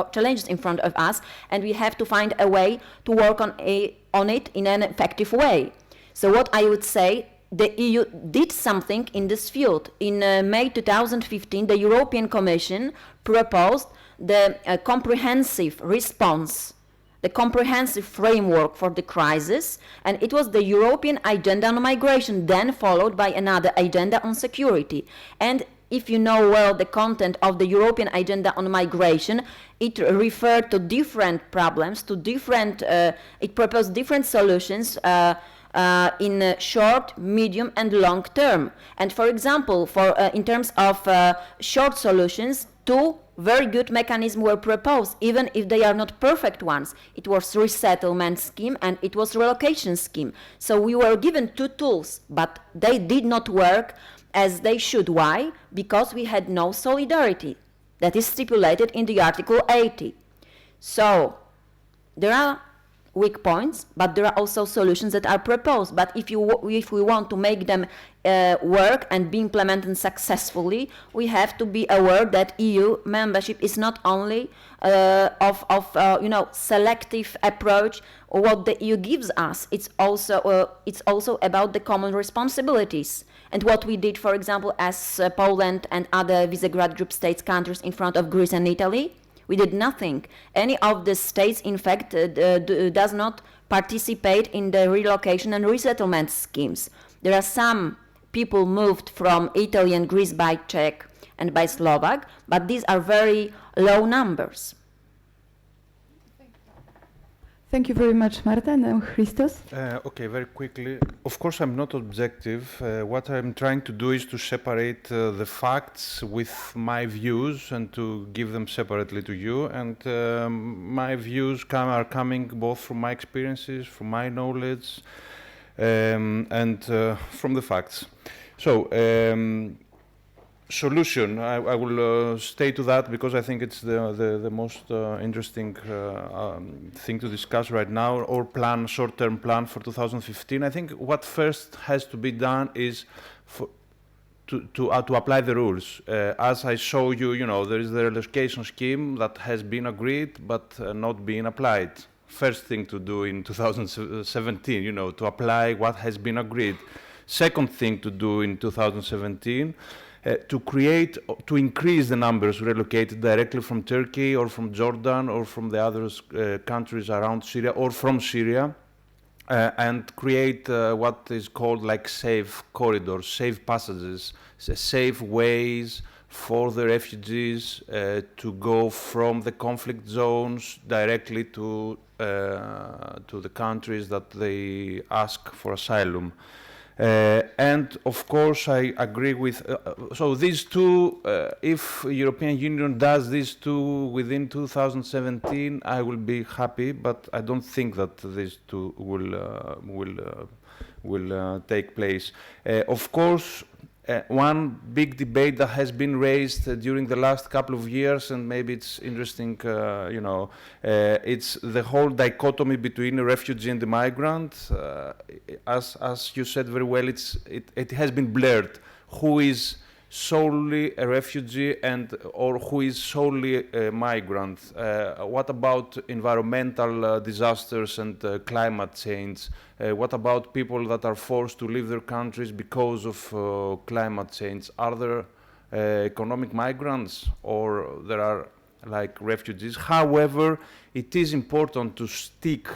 of us, and we have to find a way to work on it in an effective way. So what I would say, the EU did something in this field. In May 2015, the European Commission proposed the comprehensive response, the comprehensive framework for the crisis, and it was the European Agenda on Migration, then followed by another agenda on security. And if you know well the content of the European Agenda on Migration, it referred to different problems, to different, it proposed different solutions in short, medium, and long term. And for example, in terms of short solutions, two very good mechanisms were proposed, even if they are not perfect ones. It was resettlement scheme and it was relocation scheme. So we were given two tools, but they did not work as they should. Why? Because we had no solidarity. That is stipulated in the Article 80. So there are weak points, but there are also solutions that are proposed. But if we want to make them work and be implemented successfully, we have to be aware that EU membership is not only selective approach what the EU gives us. It's also about the common responsibilities. And what we did, for example, as Poland and other Visegrád Group states countries in front of Greece and Italy, we did nothing. Any of the states, in fact, does not participate in the relocation and resettlement schemes. There are some people moved from Italy and Greece by Czech and by Slovak, but these are very low numbers. Thank you very much, Marta. Now, Christos. Okay, very quickly. Of course, I'm not objective. What I'm trying to do is to separate the facts with my views and to give them separately to you. And my views are coming both from my experiences, from my knowledge, and from the facts. So, solution, I will stay to that because I think it's the most interesting thing to discuss right now, or plan, short-term plan for 2015. I think what first has to be done is to apply the rules. As I show you, there is the relocation scheme that has been agreed but not being applied. First thing to do in 2017, to apply what has been agreed. Second thing to do in 2017, to increase the numbers relocated directly from Turkey or from Jordan or from the other countries around Syria or from Syria, and create what is called like safe corridors, safe passages, safe ways for the refugees to go from the conflict zones directly to the countries that they ask for asylum. And of course, I agree with. So these two, if European Union does these two within 2017, I will be happy. But I don't think that these two will take place. Of course. One big debate that has been raised during the last couple of years, and maybe it's interesting, it's the whole dichotomy between a refugee and the migrant. As you said very well, it has been blurred. Who is solely a refugee or who is solely a migrant? What about environmental disasters and climate change? What about people that are forced to leave their countries because of climate change? Are there economic migrants, or there are like refugees? However, it is important to stick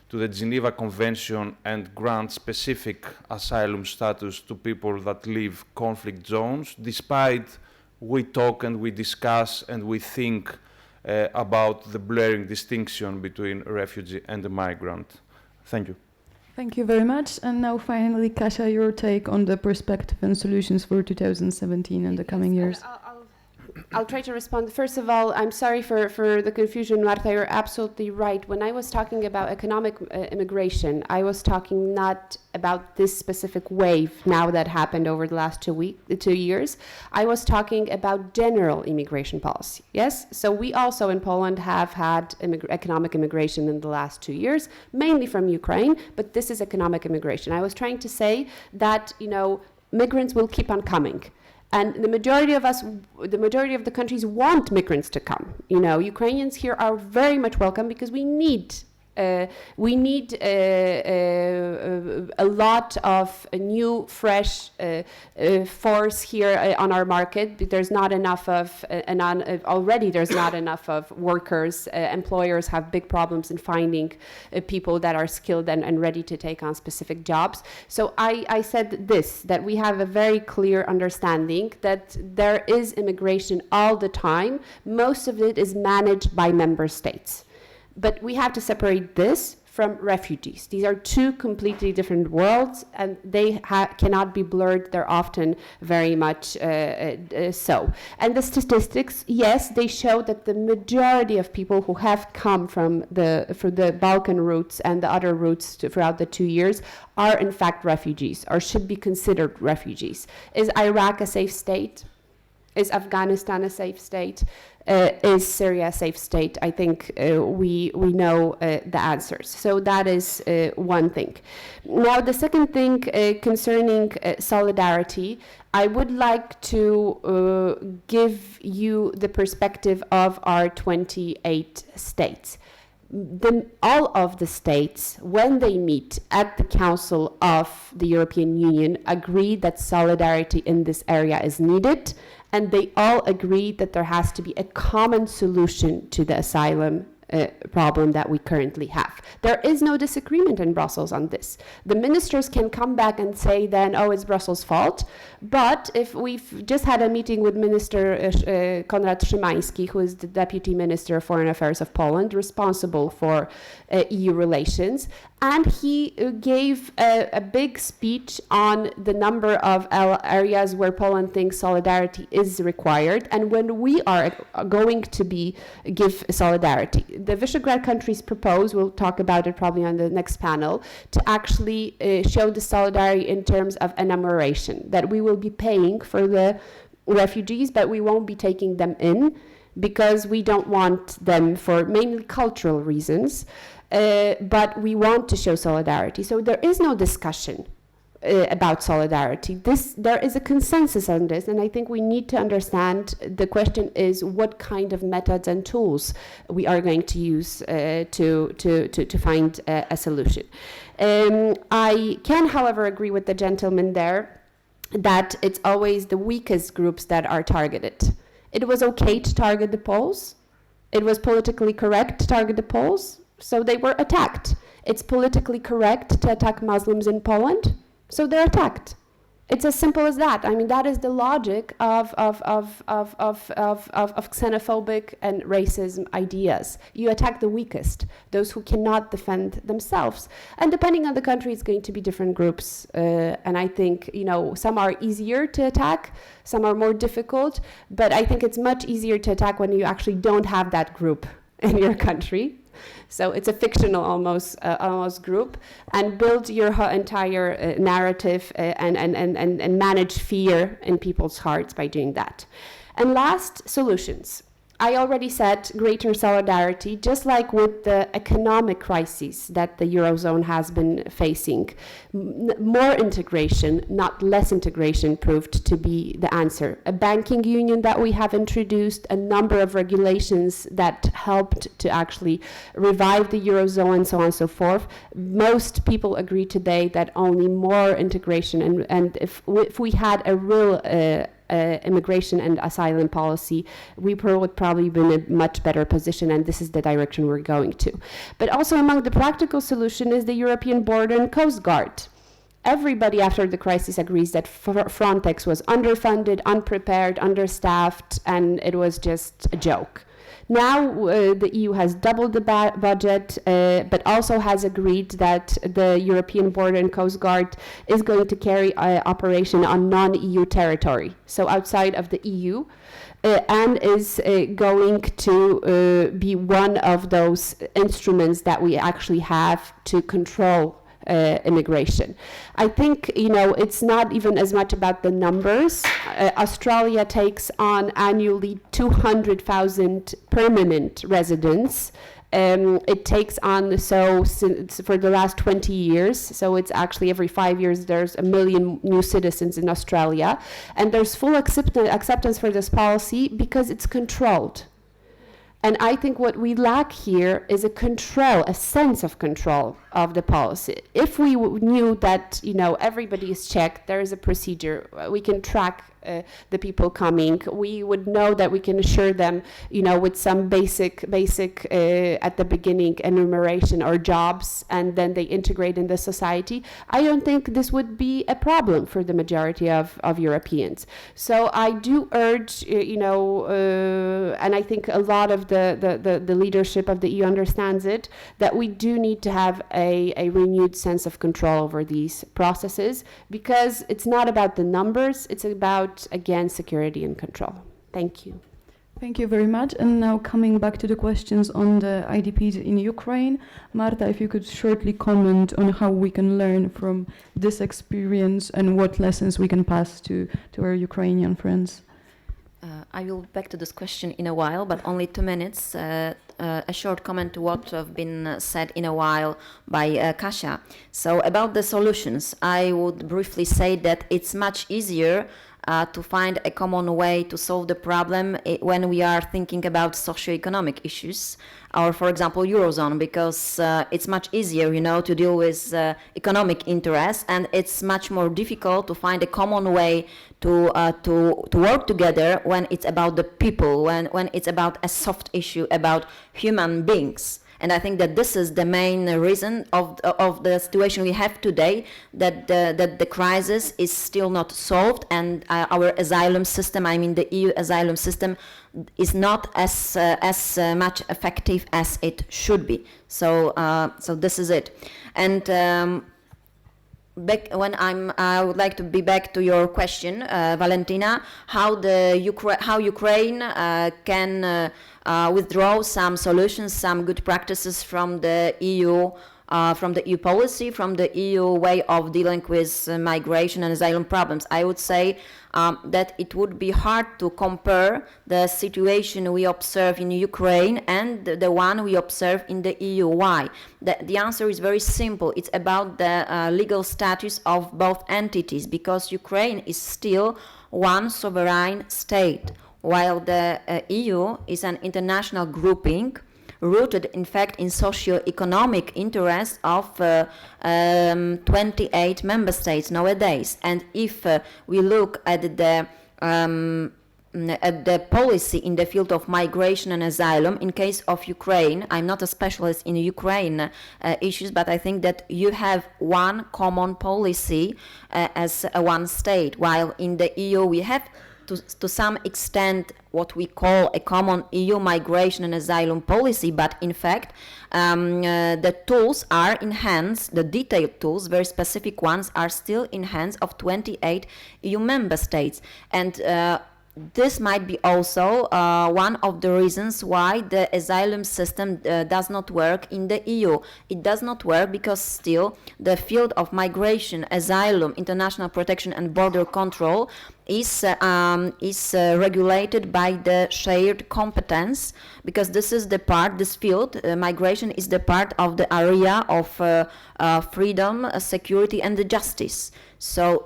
to the Geneva Convention and grant specific asylum status to people that leave conflict zones, despite we talk and we discuss and we think about the blurring distinction between a refugee and a migrant. Thank you. Thank you very much. And now finally, Kasia, your take on the perspective and solutions for 2017 and the coming years. I'll try to respond. First of all, I'm sorry for the confusion, Marta. You're absolutely right. When I was talking about economic immigration, I was talking not about this specific wave now that happened over the last 2 years. I was talking about general immigration policy. Yes? So we also in Poland have had economic immigration in the last 2 years, mainly from Ukraine, but this is economic immigration. I was trying to say that, migrants will keep on coming. And the majority of the countries want migrants to come. Ukrainians here are very much welcome because we need a lot of new, fresh force here on our market. There's not enough of, already there's not enough of workers. Employers have big problems in finding people that are skilled and ready to take on specific jobs. So I said this, that we have a very clear understanding that there is immigration all the time. Most of it is managed by member states. But we have to separate this from refugees. These are two completely different worlds, and they cannot be blurred. They're often very much so. And the statistics, yes, they show that the majority of people who have come from the Balkan routes and the other routes throughout the 2 years are in fact refugees, or should be considered refugees. Is Iraq a safe state? Is Afghanistan a safe state? Is Syria a safe state? I think we know the answers. So that is one thing. Now, the second thing concerning solidarity, I would like to give you the perspective of our 28 states. All of the states, when they meet at the Council of the European Union, agree that solidarity in this area is needed, and they all agree that there has to be a common solution to the asylum problem that we currently have. There is no disagreement in Brussels on this. The ministers can come back and say then, oh, it's Brussels' fault. But if we've just had a meeting with Minister Konrad Szymański, who is the Deputy Minister of Foreign Affairs of Poland, responsible for EU relations, and he gave a big speech on the number of areas where Poland thinks solidarity is required and when we are going to give solidarity. The Visegrad countries propose, we'll talk about it probably on the next panel, to actually show the solidarity in terms of enumeration, that we will be paying for the refugees, but we won't be taking them in because we don't want them for mainly cultural reasons. But we want to show solidarity. So there is no discussion about solidarity. There is a consensus on this, and I think we need to understand the question is what kind of methods and tools we are going to use to find a solution. I can, however, agree with the gentleman there that it's always the weakest groups that are targeted. It was okay to target the Poles. It was politically correct to target the Poles. So they were attacked. It's politically correct to attack Muslims in Poland, so they're attacked. It's as simple as that. I mean, that is the logic of xenophobic and racism ideas. You attack the weakest, those who cannot defend themselves. And depending on the country, it's going to be different groups. And I think, some are easier to attack, some are more difficult, but I think it's much easier to attack when you actually don't have that group in your country. So it's a fictional almost group, and build your entire narrative and manage fear in people's hearts by doing that. And last, solutions. I already said greater solidarity, just like with the economic crises that the Eurozone has been facing. More integration, not less integration, proved to be the answer. A banking union that we have introduced, a number of regulations that helped to actually revive the Eurozone and so on and so forth. Most people agree today that only more integration and if we had a real immigration and asylum policy, we would probably be in a much better position, and this is the direction we're going to. But also among the practical solution is the European Border and Coast Guard. Everybody after the crisis agrees that Frontex was underfunded, unprepared, understaffed, and it was just a joke. Now the EU has doubled the budget, but also has agreed that the European Border and Coast Guard is going to carry operation on non-EU territory, so outside of the EU, and is going to be one of those instruments that we actually have to control immigration. I think, it's not even as much about the numbers. Australia takes on annually 200,000 permanent residents. It takes on, since for the last 20 years, so it's actually every 5 years there's 1 million new citizens in Australia, and there's full acceptance for this policy because it's controlled. And I think what we lack here is a sense of control of the policy. If we knew that, everybody is checked, there is a procedure, we can track the people coming, we would know that we can assure them, with some basic at the beginning enumeration or jobs, and then they integrate in the society. I don't think this would be a problem for the majority of Europeans. So I do urge, and I think a lot of the leadership of the EU understands it, that we do need to have a renewed sense of control over these processes, because it's not about the numbers, it's about, again, security and control. Thank you. Thank you very much. And now coming back to the questions on the IDPs in Ukraine, Marta, if you could shortly comment on how we can learn from this experience and what lessons we can pass to our Ukrainian friends. I will back to this question in a while, but only 2 minutes. A short comment to what have been said in a while by Kasia. So about the solutions, I would briefly say that it's much easier to find a common way to solve the problem when we are thinking about socio-economic issues, or for example Eurozone, because it's much easier, you know, to deal with economic interests, and it's much more difficult to find a common way to work together when it's about the people, when it's about a soft issue about human beings. And I think that this is the main reason of the situation we have today, that the crisis is still not solved, and our asylum system, I mean the EU asylum system, is not as much effective as it should be. So this is it. And I would like to be back to your question, Valentina, how Ukraine can withdraw some solutions, some good practices from the EU policy, from the EU way of dealing with migration and asylum problems. I would say that it would be hard to compare the situation we observe in Ukraine and the one we observe in the EU. Why? The answer is very simple. It's about the legal status of both entities, because Ukraine is still one sovereign state, while the EU is an international grouping rooted, in fact, in socio-economic interests of 28 member states nowadays. And if we look at the policy in the field of migration and asylum, in case of Ukraine, I'm not a specialist in Ukraine issues, but I think that you have one common policy as one state, while in the EU we have to some extent what we call a common EU migration and asylum policy, but in fact the tools are in hands, the detailed tools, very specific ones, are still in hands of 28 EU member states. And this might be also one of the reasons why the asylum system does not work in the EU. It does not work because still the field of migration, asylum, international protection and border control is regulated by the shared competence, because this is the part, this field, migration is the part of the area of freedom, security and the justice. So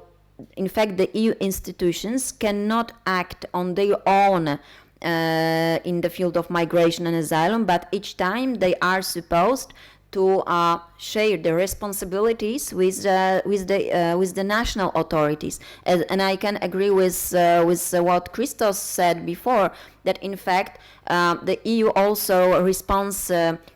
in fact, the EU institutions cannot act on their own in the field of migration and asylum, but each time they are supposed to share the responsibilities with the national authorities. And I can agree with what Christos said before, that in fact the EU also response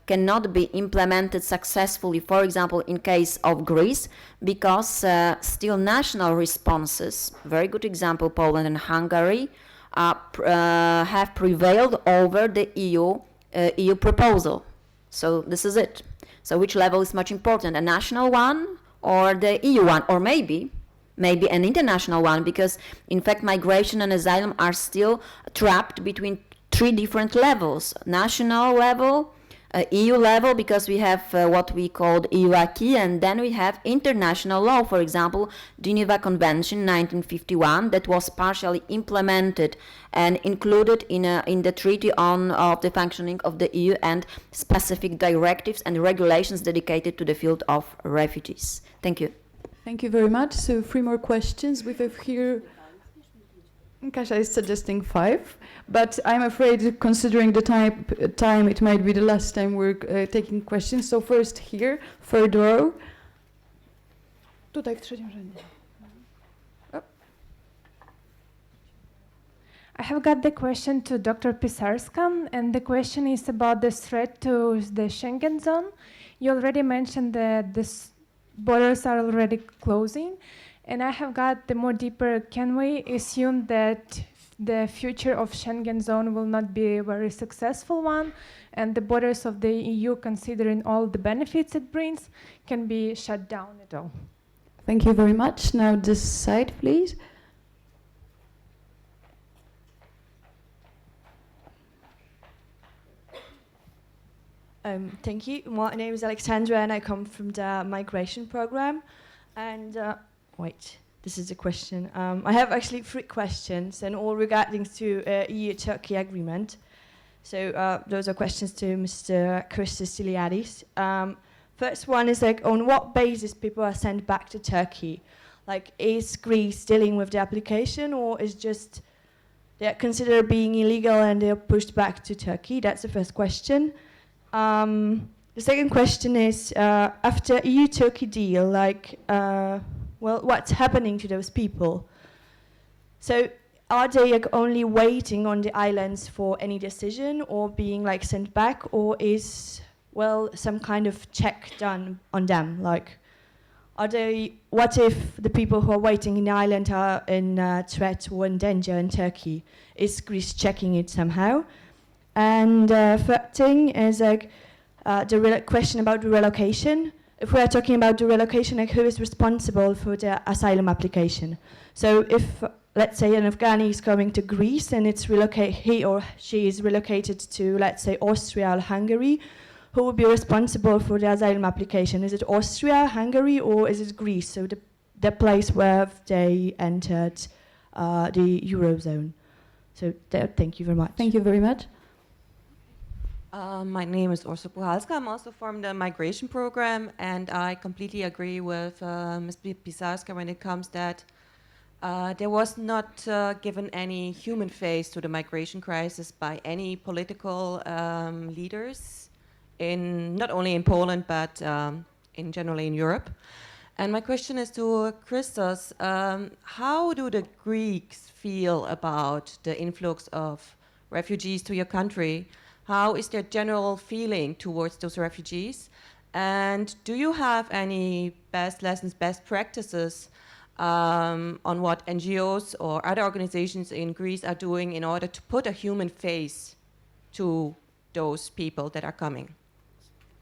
cannot be implemented successfully, for example, in case of Greece, because still national responses, very good example, Poland and Hungary, have prevailed over the EU proposal. So this is it. So which level is much important, a national one or the EU one, or maybe an international one, because in fact migration and asylum are still trapped between three different levels: national level, EU level, because we have what we called EU acquis, and then we have international law, for example, Geneva Convention 1951, that was partially implemented and included in the Treaty on the functioning of the EU, and specific directives and regulations dedicated to the field of refugees. Thank you. Thank you very much. So 3 more questions. We have here, Kasia is suggesting 5, but I'm afraid, considering the time, it might be the last time we're taking questions. So first here, third row. Tutaj w trzecim rzędzie. I have got the question to Dr. Pisarska, and the question is about the threat to the Schengen zone. You already mentioned that the borders are already closing, and I have got the more deeper, can we assume that the future of Schengen zone will not be a very successful one, and the borders of the EU, considering all the benefits it brings, can be shut down at all? Thank you very much. Now this side, please. Thank you. My name is Alexandra and I come from the migration program. And wait, this is a question. I have actually 3 questions, and all regarding to EU-Turkey agreement. So those are questions to Mr. Christos Iliadis. First one is like, on what basis people are sent back to Turkey? Like, is Greece dealing with the application, or is just they're considered being illegal and they're pushed back to Turkey? That's the first question. The second question is, after EU-Turkey deal, like, well, what's happening to those people? So are they like, only waiting on the islands for any decision or being like sent back, or is, well, some kind of check done on them? Like, are they, what if the people who are waiting in the island are in threat or in danger in Turkey? Is Greece checking it somehow? And third thing is like the question about the relocation. If we are talking about the relocation, like who is responsible for the asylum application? So if, let's say, an Afghani is coming to Greece and it's he or she is relocated to, let's say, Austria or Hungary, who will be responsible for the asylum application? Is it Austria, Hungary, or is it Greece? So the place where they entered the Eurozone. So thank you very much. Thank you very much. My name is Orsa Puhalska. I'm also from the migration program, and I completely agree with Ms. Pisarska when it comes that there was not given any human face to the migration crisis by any political leaders, not only in Poland, but in generally in Europe. And my question is to Christos, how do the Greeks feel about the influx of refugees to your country? How is their general feeling towards those refugees? And do you have any best lessons, best practices on what NGOs or other organizations in Greece are doing in order to put a human face to those people that are coming?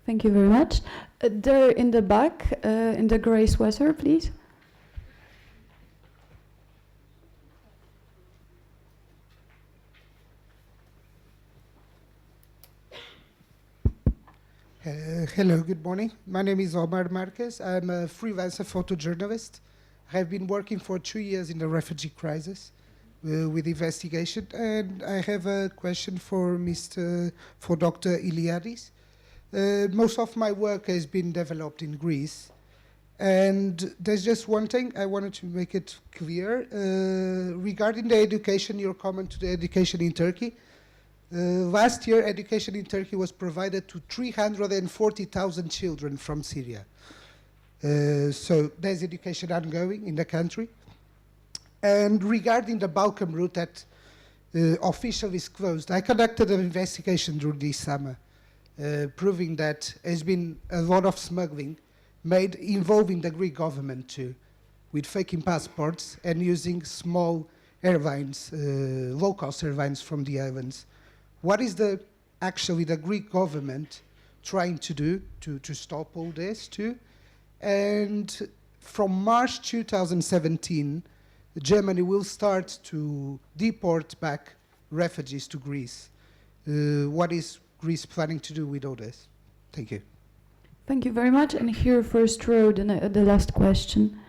Thank you very much. There in the back, in the grey sweater, please. Hello, good morning. My name is Omar Marquez. I'm a freelancer photojournalist. I have been working for 2 years in the refugee crisis with investigation, and I have a question for Dr. Iliadis. Most of my work has been developed in Greece, and there's just one thing I wanted to make it clear regarding the education, your comment to the education in Turkey. Last year, education in Turkey was provided to 340,000 children from Syria. So there's education ongoing in the country. And regarding the Balkan route that officially is closed, I conducted an investigation during this summer, proving that there's been a lot of smuggling made involving the Greek government too, with faking passports and using small airlines, low-cost airlines from the islands. What is actually the Greek government trying to do to stop all this too? And from March 2017, Germany will start to deport back refugees to Greece. What is Greece planning to do with all this? Thank you. Thank you very much. And here, first row, the last question.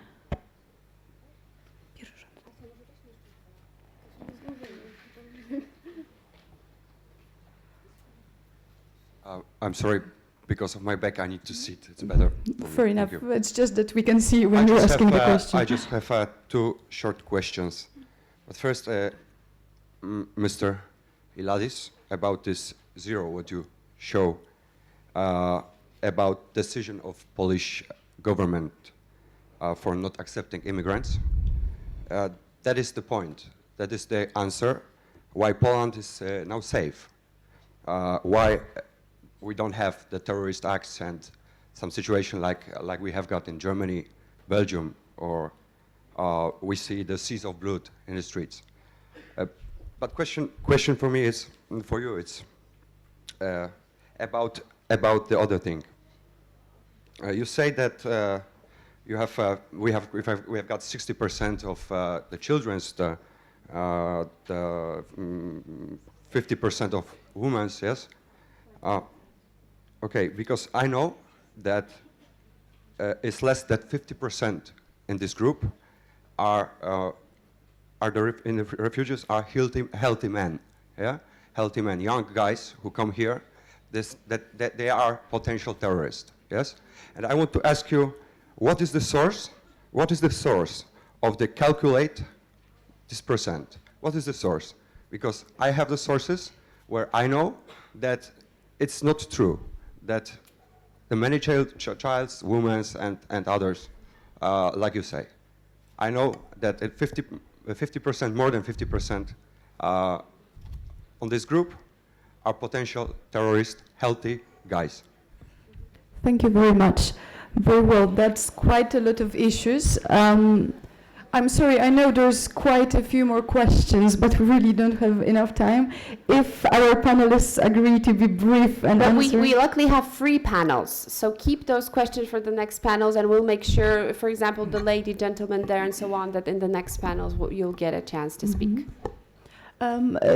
I'm sorry, because of my back, I need to sit. It's better. Fair enough. It's just that we can see when you're asking the question. I just have two short questions. But first, Mr. Iliadis, about this zero, what you show about decision of Polish government for not accepting immigrants. That is the point. That is the answer why Poland is now safe. Why we don't have the terrorist acts and some situation like we have got in Germany, Belgium, or we see the seas of blood in the streets. But question for me is, for you, it's about the other thing. You say that we have got 60% of the children's, the 50% of women's, yes. Okay, because I know that it's less than 50% in this group in the refugees are healthy men, yeah, healthy men, young guys who come here. That they are potential terrorists, yes. And I want to ask you, what is the source? What is the source of the calculate this percent. What is the source? Because I have the sources where I know that it's not true, that the many childs, women, and others, like you say. I know that at 50%, more than 50% on this group are potential terrorist, healthy guys. Thank you very much. Very well, that's quite a lot of issues. I'm sorry, I know there's quite a few more questions, but we really don't have enough time. If our panelists agree to be brief and answer... We luckily have 3 panels, so keep those questions for the next panels, and we'll make sure, for example, the lady, gentleman there, and so on, that in the next panels you'll get a chance to speak.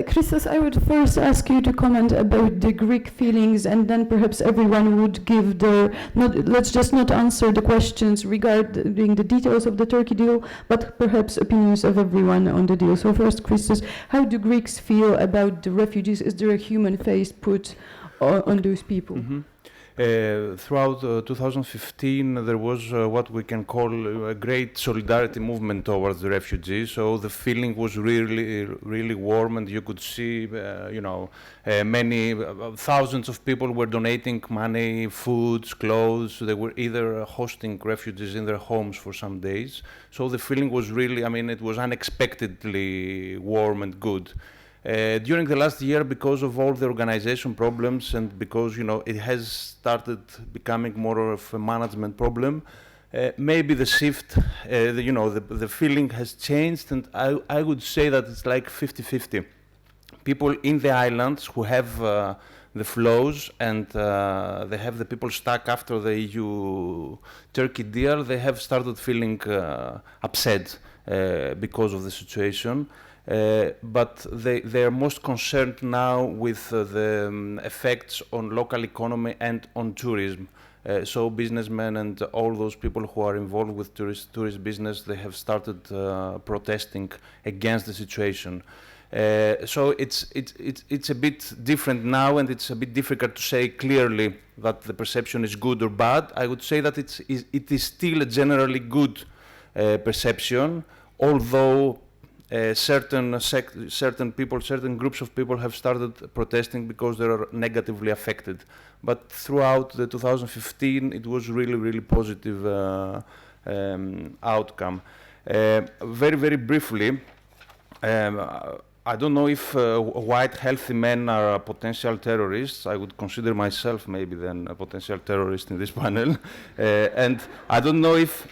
Christos, I would first ask you to comment about the Greek feelings, and then perhaps everyone would give their, let's just not answer the questions regarding the details of the Turkey deal, but perhaps opinions of everyone on the deal. So first, Christos, how do Greeks feel about the refugees? Is there a human face put on those people? Mm-hmm. Throughout 2015, there was what we can call a great solidarity movement towards the refugees. So the feeling was really, really warm, and you could see, many thousands of people were donating money, foods, clothes. They were either hosting refugees in their homes for some days. So the feeling was really, it was unexpectedly warm and good. During the last year, because of all the organization problems and because it has started becoming more of a management problem, maybe the shift, the feeling has changed, and I would say that it's like 50-50. People in the islands who have the flows and they have the people stuck after the EU-Turkey deal, they have started feeling upset because of the situation. But they are most concerned now with the effects on local economy and on tourism. So businessmen and all those people who are involved with tourist business, they have started protesting against the situation. So it's a bit different now, and it's a bit difficult to say clearly that the perception is good or bad. I would say that it is still a generally good perception, although certain groups of people have started protesting because they are negatively affected. But throughout the 2015, it was really, really positive outcome. Very, very briefly, I don't know if white, healthy men are potential terrorists. I would consider myself maybe then a potential terrorist in this panel. And I don't know if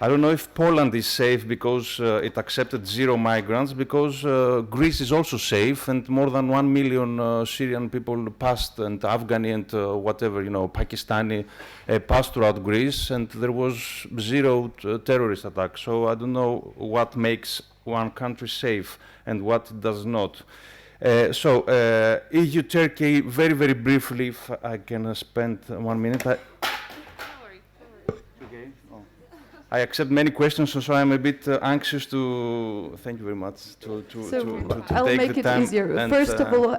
I don't know if Poland is safe because it accepted 0 migrants, because Greece is also safe, and more than 1 million Syrian people passed, and Afghani and Pakistani passed throughout Greece, and there was 0 terrorist attacks. So I don't know what makes one country safe and what does not. EU-Turkey, very, very briefly, if I can spend 1 minute. I accept many questions, so I'm a bit anxious to. Thank you very much. To I'll take make the it time. easier. And, first of all,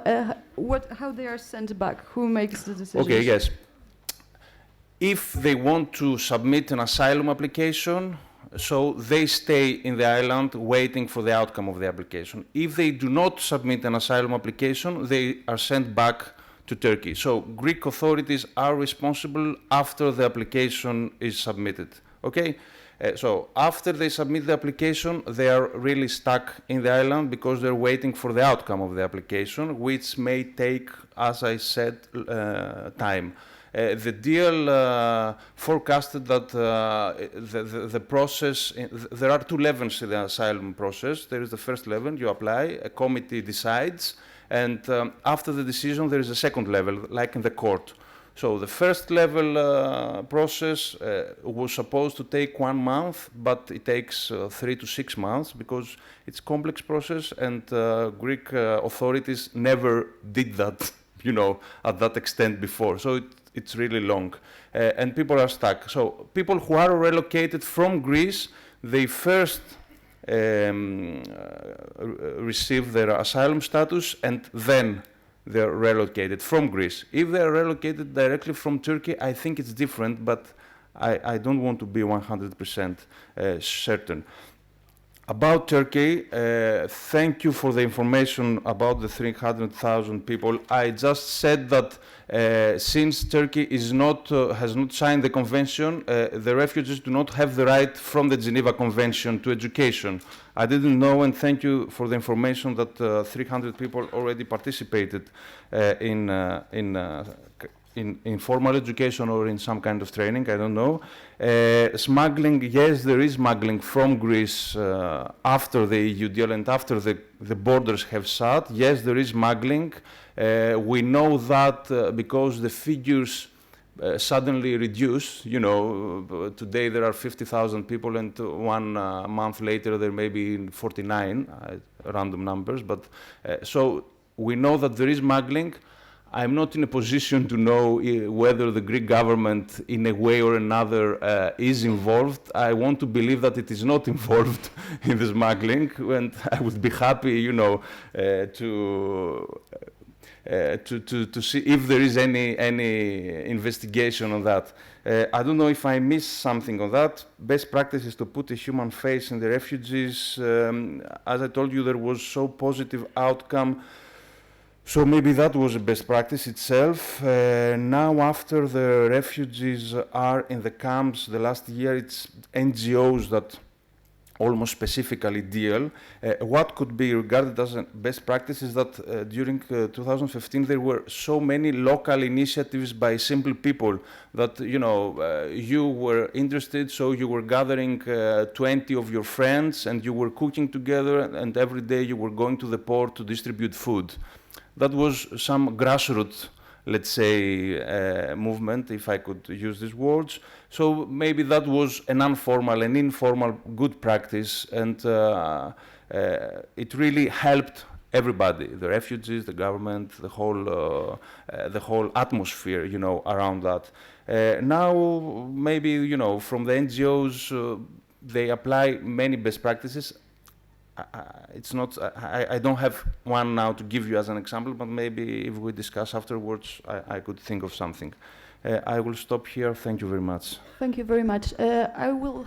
how they are sent back? Who makes the decision? Okay. Yes. If they want to submit an asylum application, so they stay in the island waiting for the outcome of the application. If they do not submit an asylum application, they are sent back to Turkey. So Greek authorities are responsible after the application is submitted. Okay. So after they submit the application, they are really stuck in the island because they're waiting for the outcome of the application, which may take, as I said, time. The deal forecasted that the process, there are 2 levels in the asylum process. There is the first level, you apply, a committee decides, and after the decision there is a second level, like in the court. So the first level process was supposed to take 1 month, but it takes 3 to 6 months because it's a complex process, and Greek authorities never did that, at that extent before. So it's really long, and people are stuck. So people who are relocated from Greece, they first receive their asylum status, and then they're relocated from Greece. If they're relocated directly from Turkey, I think it's different, but I don't want to be 100% certain. About Turkey, thank you for the information about the 300,000 people. I just said that since Turkey is has not signed the convention, the refugees do not have the right from the Geneva Convention to education. I didn't know, and thank you for the information that 300 people already participated in formal education or in some kind of training, I don't know. Smuggling, yes, there is smuggling from Greece after the EU deal and after the borders have shut. Yes, there is smuggling. We know that because the figures suddenly reduce. You know, today there are 50,000 people and 1 month later there may be 49, random numbers. But so we know that there is smuggling. I'm not in a position to know whether the Greek government, in a way or another, is involved. I want to believe that it is not involved in the smuggling, and I would be happy, you know, to see if there is any investigation on that. I don't know if I missed something on that. Best practice is to put a human face in the refugees. As I told you, there was so positive outcome. So maybe that was a best practice itself. Now, after the refugees are in the camps, the last year it's NGOs that almost specifically deal. What could be regarded as a best practice is that during 2015 there were so many local initiatives by simple people that, you know, you were interested, so you were gathering 20 of your friends and you were cooking together, and every day you were going to the port to distribute food. That was some grassroots, let's say, movement, if I could use these words. So maybe that was an informal, good practice, and it really helped everybody, the refugees, the government, the whole atmosphere, you know, around that. Now, maybe, you know, from the NGOs, they apply many best practices. It's not, I don't have one now to give you as an example, but maybe if we discuss afterwards, I could think of something. I will stop here. Thank you very much. Thank you very much. I will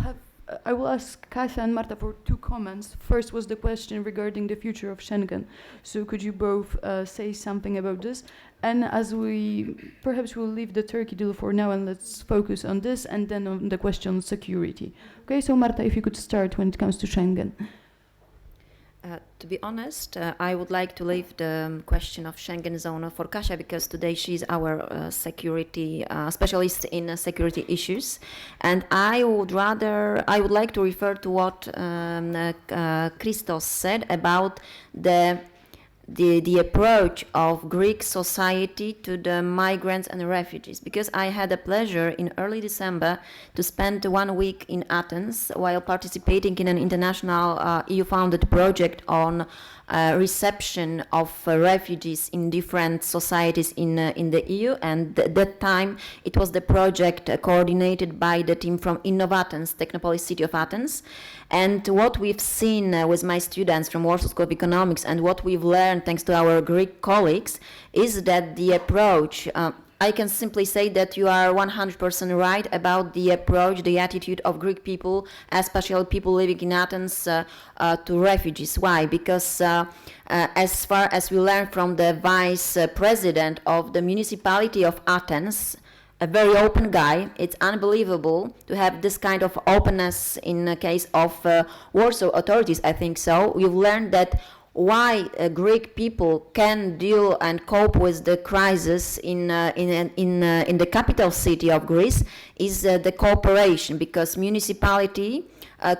ask Kasia and Marta for 2 comments. First was the question regarding the future of Schengen. So could you both say something about this? And as perhaps we'll leave the Turkey deal for now and let's focus on this and then on the question of security. Okay, so Marta, if you could start when it comes to Schengen. To be honest, I would like to leave the question of Schengen zone for Kasia, because today she's our security specialist in security issues, and I would like to refer to what Christos said about the approach of Greek society to the migrants and refugees, because I had the pleasure in early December to spend 1 week in Athens while participating in an international EU-funded project on reception of refugees in different societies in the EU, and at that time it was the project coordinated by the team from Innovathens, Technopolis City of Athens. And what we've seen with my students from Warsaw School of Economics and what we've learned thanks to our Greek colleagues is that the approach, I can simply say that you are 100% right about the approach, the attitude of Greek people, especially people living in Athens, to refugees. Why? Because as far as we learned from the vice president of the municipality of Athens, a very open guy, it's unbelievable to have this kind of openness in the case of Warsaw authorities, I think so. We've learned that why Greek people can deal and cope with the crisis in the capital city of Greece is the cooperation, because municipality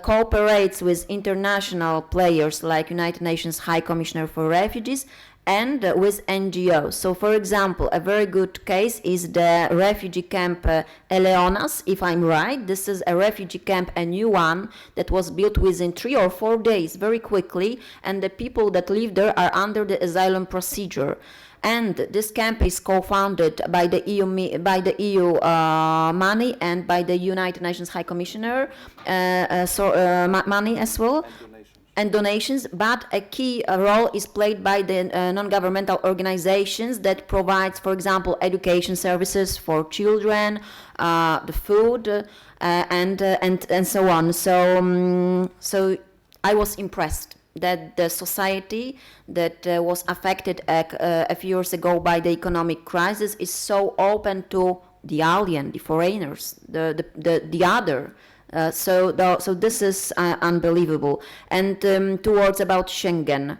cooperates with international players like United Nations High Commissioner for Refugees and with NGOs. So, for example, a very good case is the refugee camp Eleonas, if I'm right. This is a refugee camp, a new one, that was built within 3 or 4 days, very quickly, and the people that live there are under the asylum procedure. And this camp is co-founded by the EU money and by the United Nations High Commissioner money as well. and donations, but a key role is played by the non-governmental organizations that provides, for example, education services for children, the food, and so on. So I was impressed that the society that was affected a few years ago by the economic crisis is so open to the alien, the foreigners, the other. So this is unbelievable. And towards about Schengen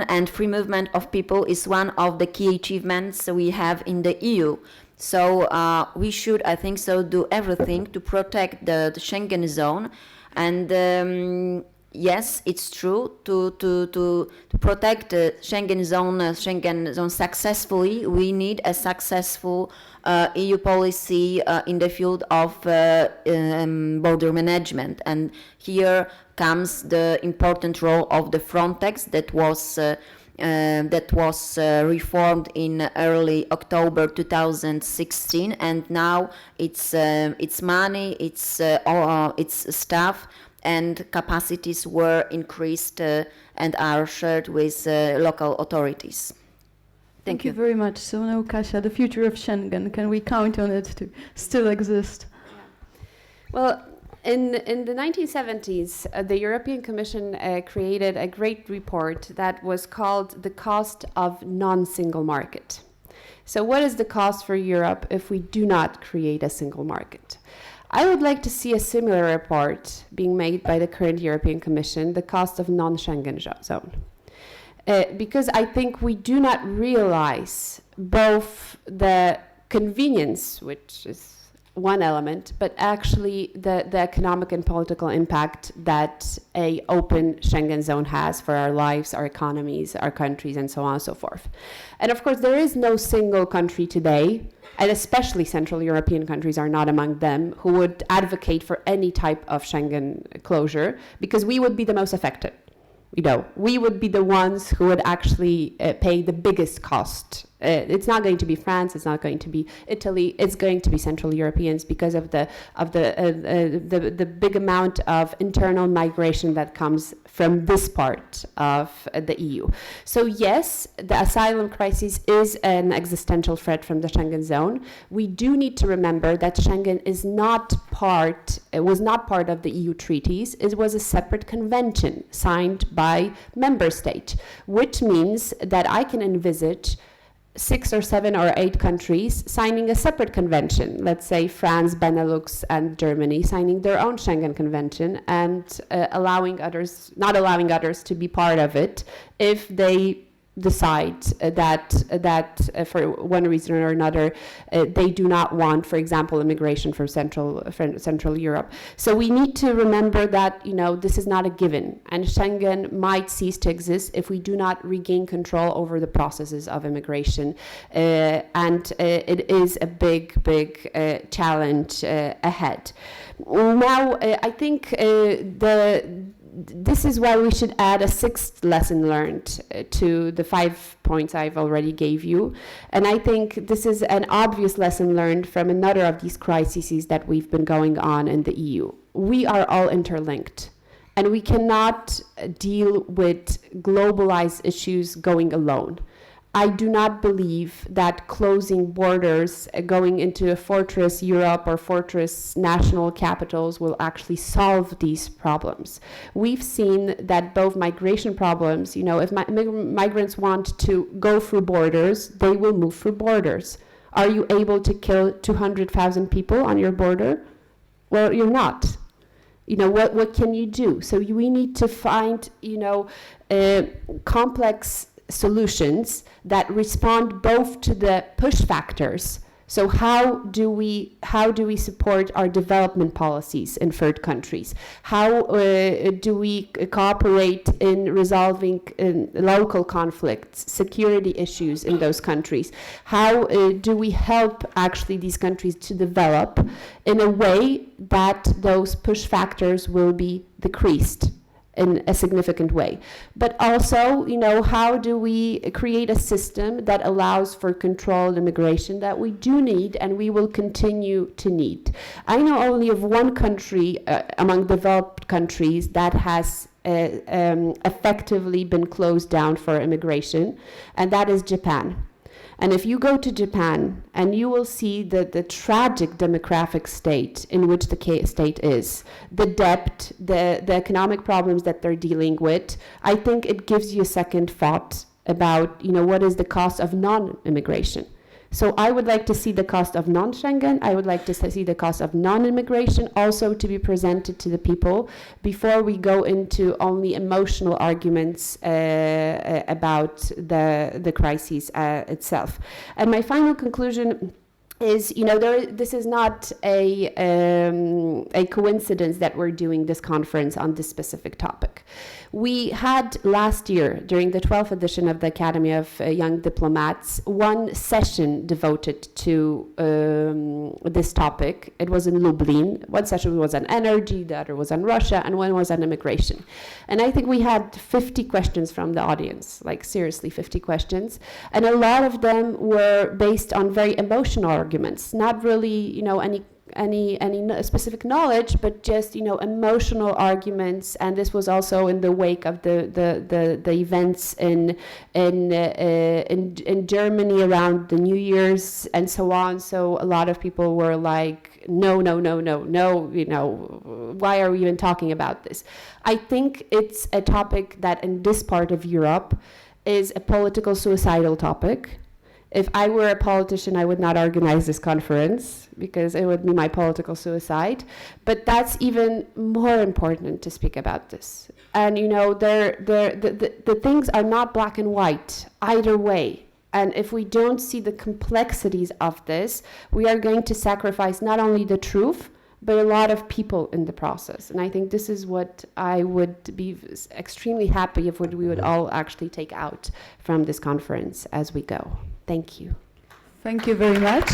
and free movement of people is one of the key achievements we have in the EU. So we should, I think so, do everything to protect the Schengen zone. And yes, it's true, to protect the Schengen zone successfully, we need a successful EU policy in the field of border management. And here comes the important role of the Frontex that was reformed in early October 2016, and now its money, its staff and capacities were increased and are shared with local authorities. Thank you very much. So now, Kasia, the future of Schengen, can we count on it to still exist? Well, in the 1970s, the European Commission created a great report that was called The Cost of Non-Single Market. So what is the cost for Europe if we do not create a single market? I would like to see a similar report being made by the current European Commission, the cost of non-Schengen zone. Because I think we do not realize both the convenience, which is one element, but actually the economic and political impact that a open Schengen zone has for our lives, our economies, our countries, and so on and so forth. And of course, there is no single country today, and especially Central European countries are not among them, who would advocate for any type of Schengen closure, because we would be the most affected. You know, we would be the ones who would actually pay the biggest cost. It's not going to be France. It's not going to be Italy. It's going to be Central Europeans because of the big amount of internal migration that comes from this part of the EU. So yes, the asylum crisis is an existential threat from the Schengen zone. We do need to remember that Schengen is was not part of the EU treaties. It was a separate convention signed by member states, which means that I can envisage 6 or 7 or 8 countries signing a separate convention, let's say France, Benelux, and Germany signing their own Schengen convention and not allowing others to be part of it if they decide that for one reason or another they do not want, for example, immigration from Central Europe. So we need to remember that this is not a given, and Schengen might cease to exist if we do not regain control over the processes of immigration, and it is a big challenge ahead. Now, I think this is why we should add a 6th lesson learned to the 5 points I've already gave you. And I think this is an obvious lesson learned from another of these crises that we've been going on in the EU. We are all interlinked, and we cannot deal with globalized issues going alone. I do not believe that closing borders, going into a fortress Europe or fortress national capitals will actually solve these problems. We've seen that both migration problems, if migrants want to go through borders, they will move through borders. Are you able to kill 200,000 people on your border? Well, you're not. What can you do? So we need to find, complex solutions that respond both to the push factors. So how do we support our development policies in third countries? How do we cooperate in resolving local conflicts, security issues in those countries? How do we help actually these countries to develop in a way that those push factors will be decreased in a significant way? But also, how do we create a system that allows for controlled immigration that we do need and we will continue to need? I know only of one country among developed countries that has effectively been closed down for immigration, and that is Japan. And if you go to Japan, and you will see the tragic demographic state in which the state is, the debt, the economic problems that they're dealing with, I think it gives you a second thought about, what is the cost of non-immigration. So I would like to see the cost of non-Schengen, I would like to see the cost of non-immigration also to be presented to the people before we go into only emotional arguments about the crisis itself. And my final conclusion is, this is not a coincidence that we're doing this conference on this specific topic. We had last year, during the 12th edition of the Academy of Young Diplomats, one session devoted to this topic. It was in Lublin. One session was on energy, the other was on Russia, and one was on immigration. And I think we had 50 questions from the audience, like seriously 50 questions. And a lot of them were based on very emotional arguments, not really, any specific knowledge, but just emotional arguments. And this was also in the wake of the events in Germany around the New Year's and so on. So a lot of people were like, no, why are we even talking about this? I think it's a topic that in this part of Europe is a political suicidal topic. If I were a politician, I would not organize this conference because it would be my political suicide. But that's even more important to speak about this. And the things are not black and white either way. And if we don't see the complexities of this, we are going to sacrifice not only the truth, but a lot of people in the process. And I think this is what I would be extremely happy if we would all actually take out from this conference as we go. Thank you. Thank you very much.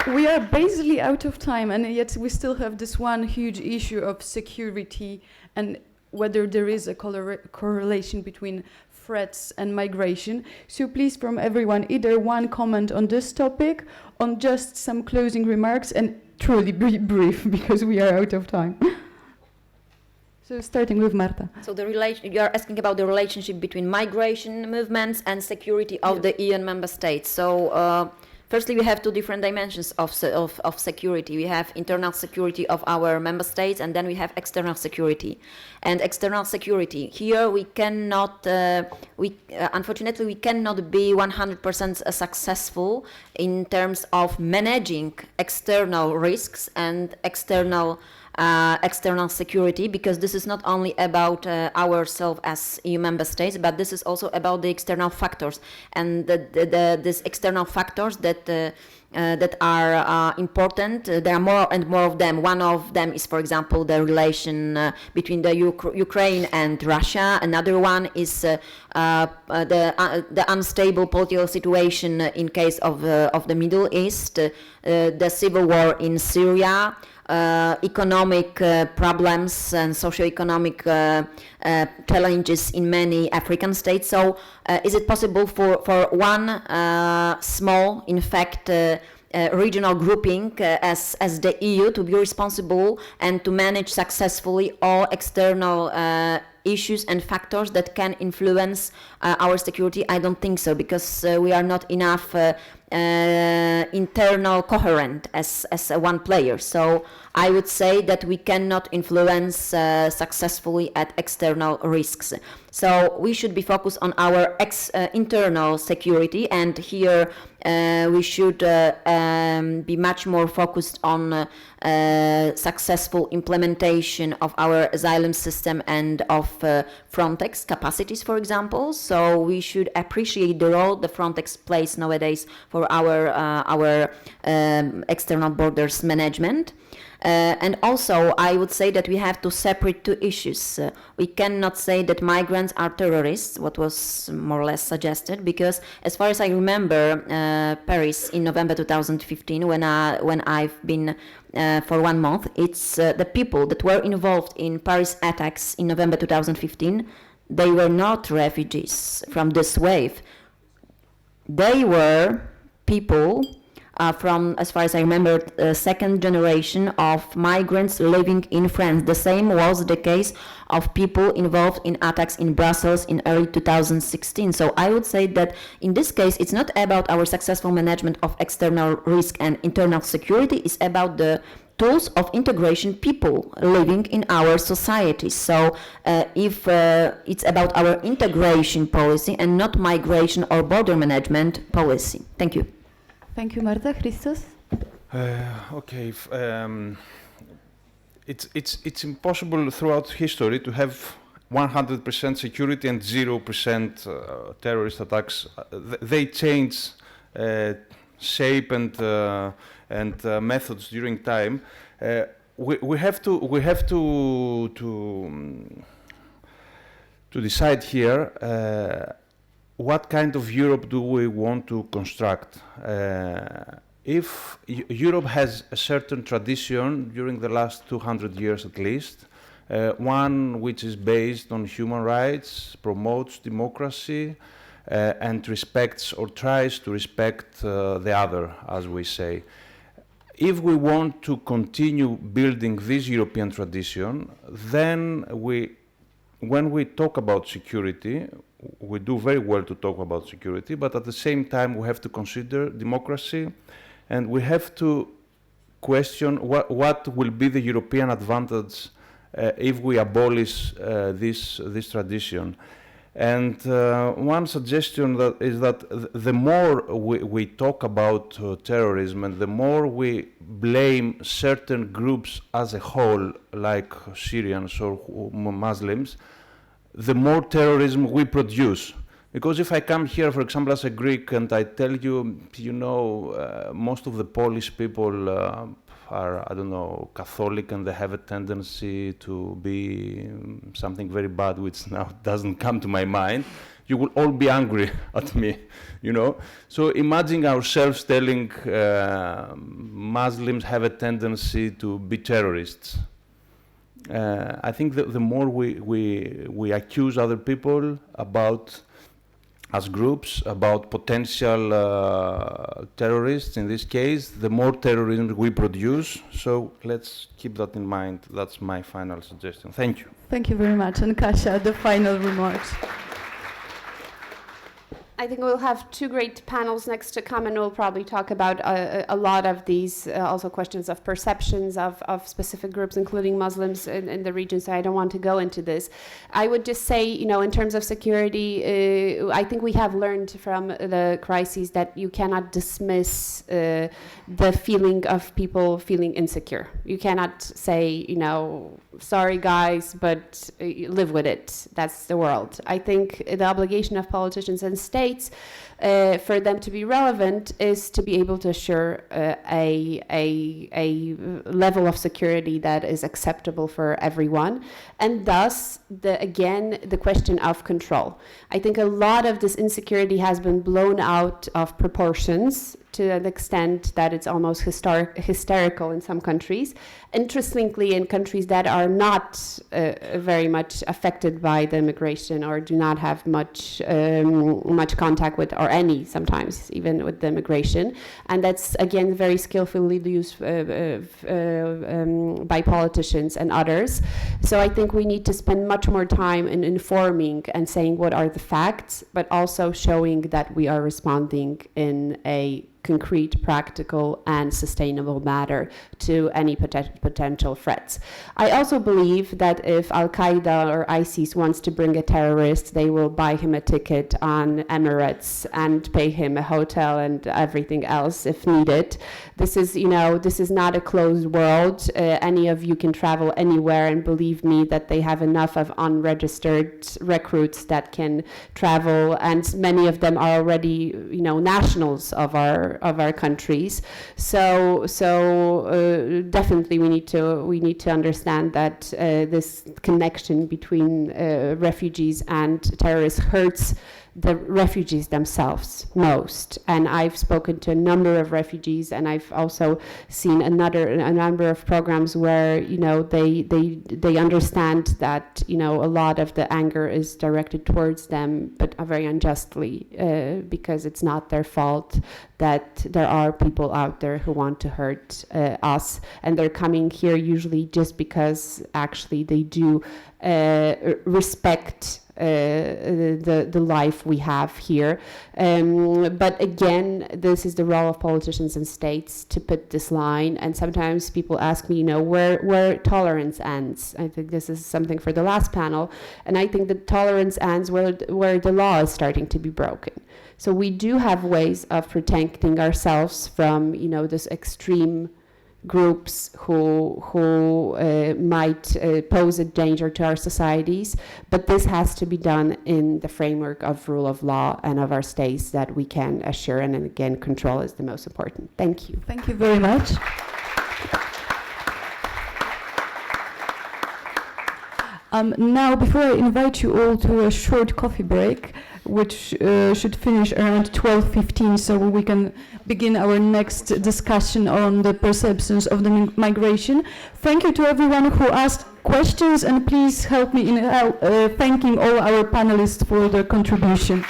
We are basically out of time, and yet we still have this one huge issue of security and whether there is a correlation between threats and migration. So please, from everyone, either one comment on this topic, on just some closing remarks, and truly be brief because we are out of time. So starting with Marta. So you are asking about the relationship between migration movements and security of the EU member states. So firstly, we have two different dimensions of security. We have internal security of our member states, and then we have external security. And external security, here we cannot, unfortunately, we cannot be 100% successful in terms of managing external risks and external security, because this is not only about ourselves as EU member states, but this is also about the external factors, and these external factors that are important. There are more and more of them. One of them is, for example, the relation between the Ukraine and Russia. Another one is the unstable political situation in case of the Middle East, the civil war in Syria, economic problems and socio-economic challenges in many African states. So is it possible for one small, in fact, regional grouping as the EU to be responsible and to manage successfully all external issues and factors that can influence our security? I don't think so, because we are not enough internal coherent as one player. So I would say that we cannot influence successfully at external risks. So we should be focused on our internal security, and here we should be much more focused on successful implementation of our asylum system and of Frontex capacities, for example. So we should appreciate the role the Frontex plays nowadays for our external borders management. And also, I would say that we have to separate two issues. We cannot say that migrants are terrorists, what was more or less suggested, because as far as I remember, Paris in November 2015, when I've been for 1 month, it's the people that were involved in Paris attacks in November 2015, they were not refugees from this wave. They were people from, as far as I remember, second generation of migrants living in France. The same was the case of people involved in attacks in Brussels in early 2016. So I would say that in this case, it's not about our successful management of external risk and internal security, it's about the tools of integration people living in our society. So if it's about our integration policy and not migration or border management policy. Thank you. Thank you, Marta. Christos? Okay. It's impossible throughout history to have 100% security and 0% terrorist attacks. They change shape and methods during time. We have to decide here what kind of Europe do we want to construct. If Europe has a certain tradition during the last 200 years at least, one which is based on human rights, promotes democracy, and respects or tries to respect the other, as we say. If we want to continue building this European tradition, then when we talk about security, we do very well to talk about security, but at the same time we have to consider democracy, and we have to question what will be the European advantage if we abolish this tradition. And one suggestion is that the more we talk about terrorism and the more we blame certain groups as a whole, like Syrians or Muslims, the more terrorism we produce. Because if I come here, for example, as a Greek, and I tell you, most of the Polish people are, I don't know, Catholic, and they have a tendency to be something very bad, which now doesn't come to my mind, you will all be angry at me, So imagine ourselves telling Muslims have a tendency to be terrorists. I think that the more we accuse other people about, as groups, about potential terrorists in this case, the more terrorism we produce. So let's keep that in mind. That's my final suggestion. Thank you. Thank you very much. And Kasia, the final remarks. I think we'll have two great panels next to come, and we'll probably talk about a lot of these, also questions of perceptions of specific groups, including Muslims in the region, so I don't want to go into this. I would just say, in terms of security, I think we have learned from the crises that you cannot dismiss the feeling of people feeling insecure. You cannot say, sorry guys, but live with it. That's the world. I think the obligation of politicians and states for them to be relevant is to be able to assure a level of security that is acceptable for everyone, and thus the question of control. I think a lot of this insecurity has been blown out of proportions to an extent that it's almost hysterical in some countries. Interestingly, in countries that are not very much affected by the migration or do not have much contact with, or any sometimes even with the migration, and that's again very skillfully used by politicians and others. So I think we need to spend much more time in informing and saying what are the facts, but also showing that we are responding in a concrete, practical, and sustainable manner to any potential threats. I also believe that if Al-Qaeda or ISIS wants to bring a terrorist, they will buy him a ticket on Emirates and pay him a hotel and everything else if needed. This is not a closed world. Any of you can travel anywhere, and believe me that they have enough of unregistered recruits that can travel, and many of them are already, nationals of our countries. So definitely we need to understand that this connection between refugees and terrorists hurts the refugees themselves most. And I've spoken to a number of refugees, and I've also seen a number of programs where, you know, they understand that, you know, a lot of the anger is directed towards them, but very unjustly, because it's not their fault that there are people out there who want to hurt us, and they're coming here usually just because actually they do respect the life we have here. But again, this is the role of politicians and states to put this line. And sometimes people ask me, you know, where tolerance ends. I think this is something for the last panel. And I think that tolerance ends where the law is starting to be broken. So we do have ways of protecting ourselves from, you know, this extreme groups who might pose a danger to our societies, but this has to be done in the framework of rule of law and of our states that we can assure, and again, control is the most important. Thank you. Thank you very much. Now, before I invite you all to a short coffee break, which should finish around 12:15, so we can begin our next discussion on the perceptions of the migration. Thank you to everyone who asked questions, and please help me in thanking all our panelists for their contribution.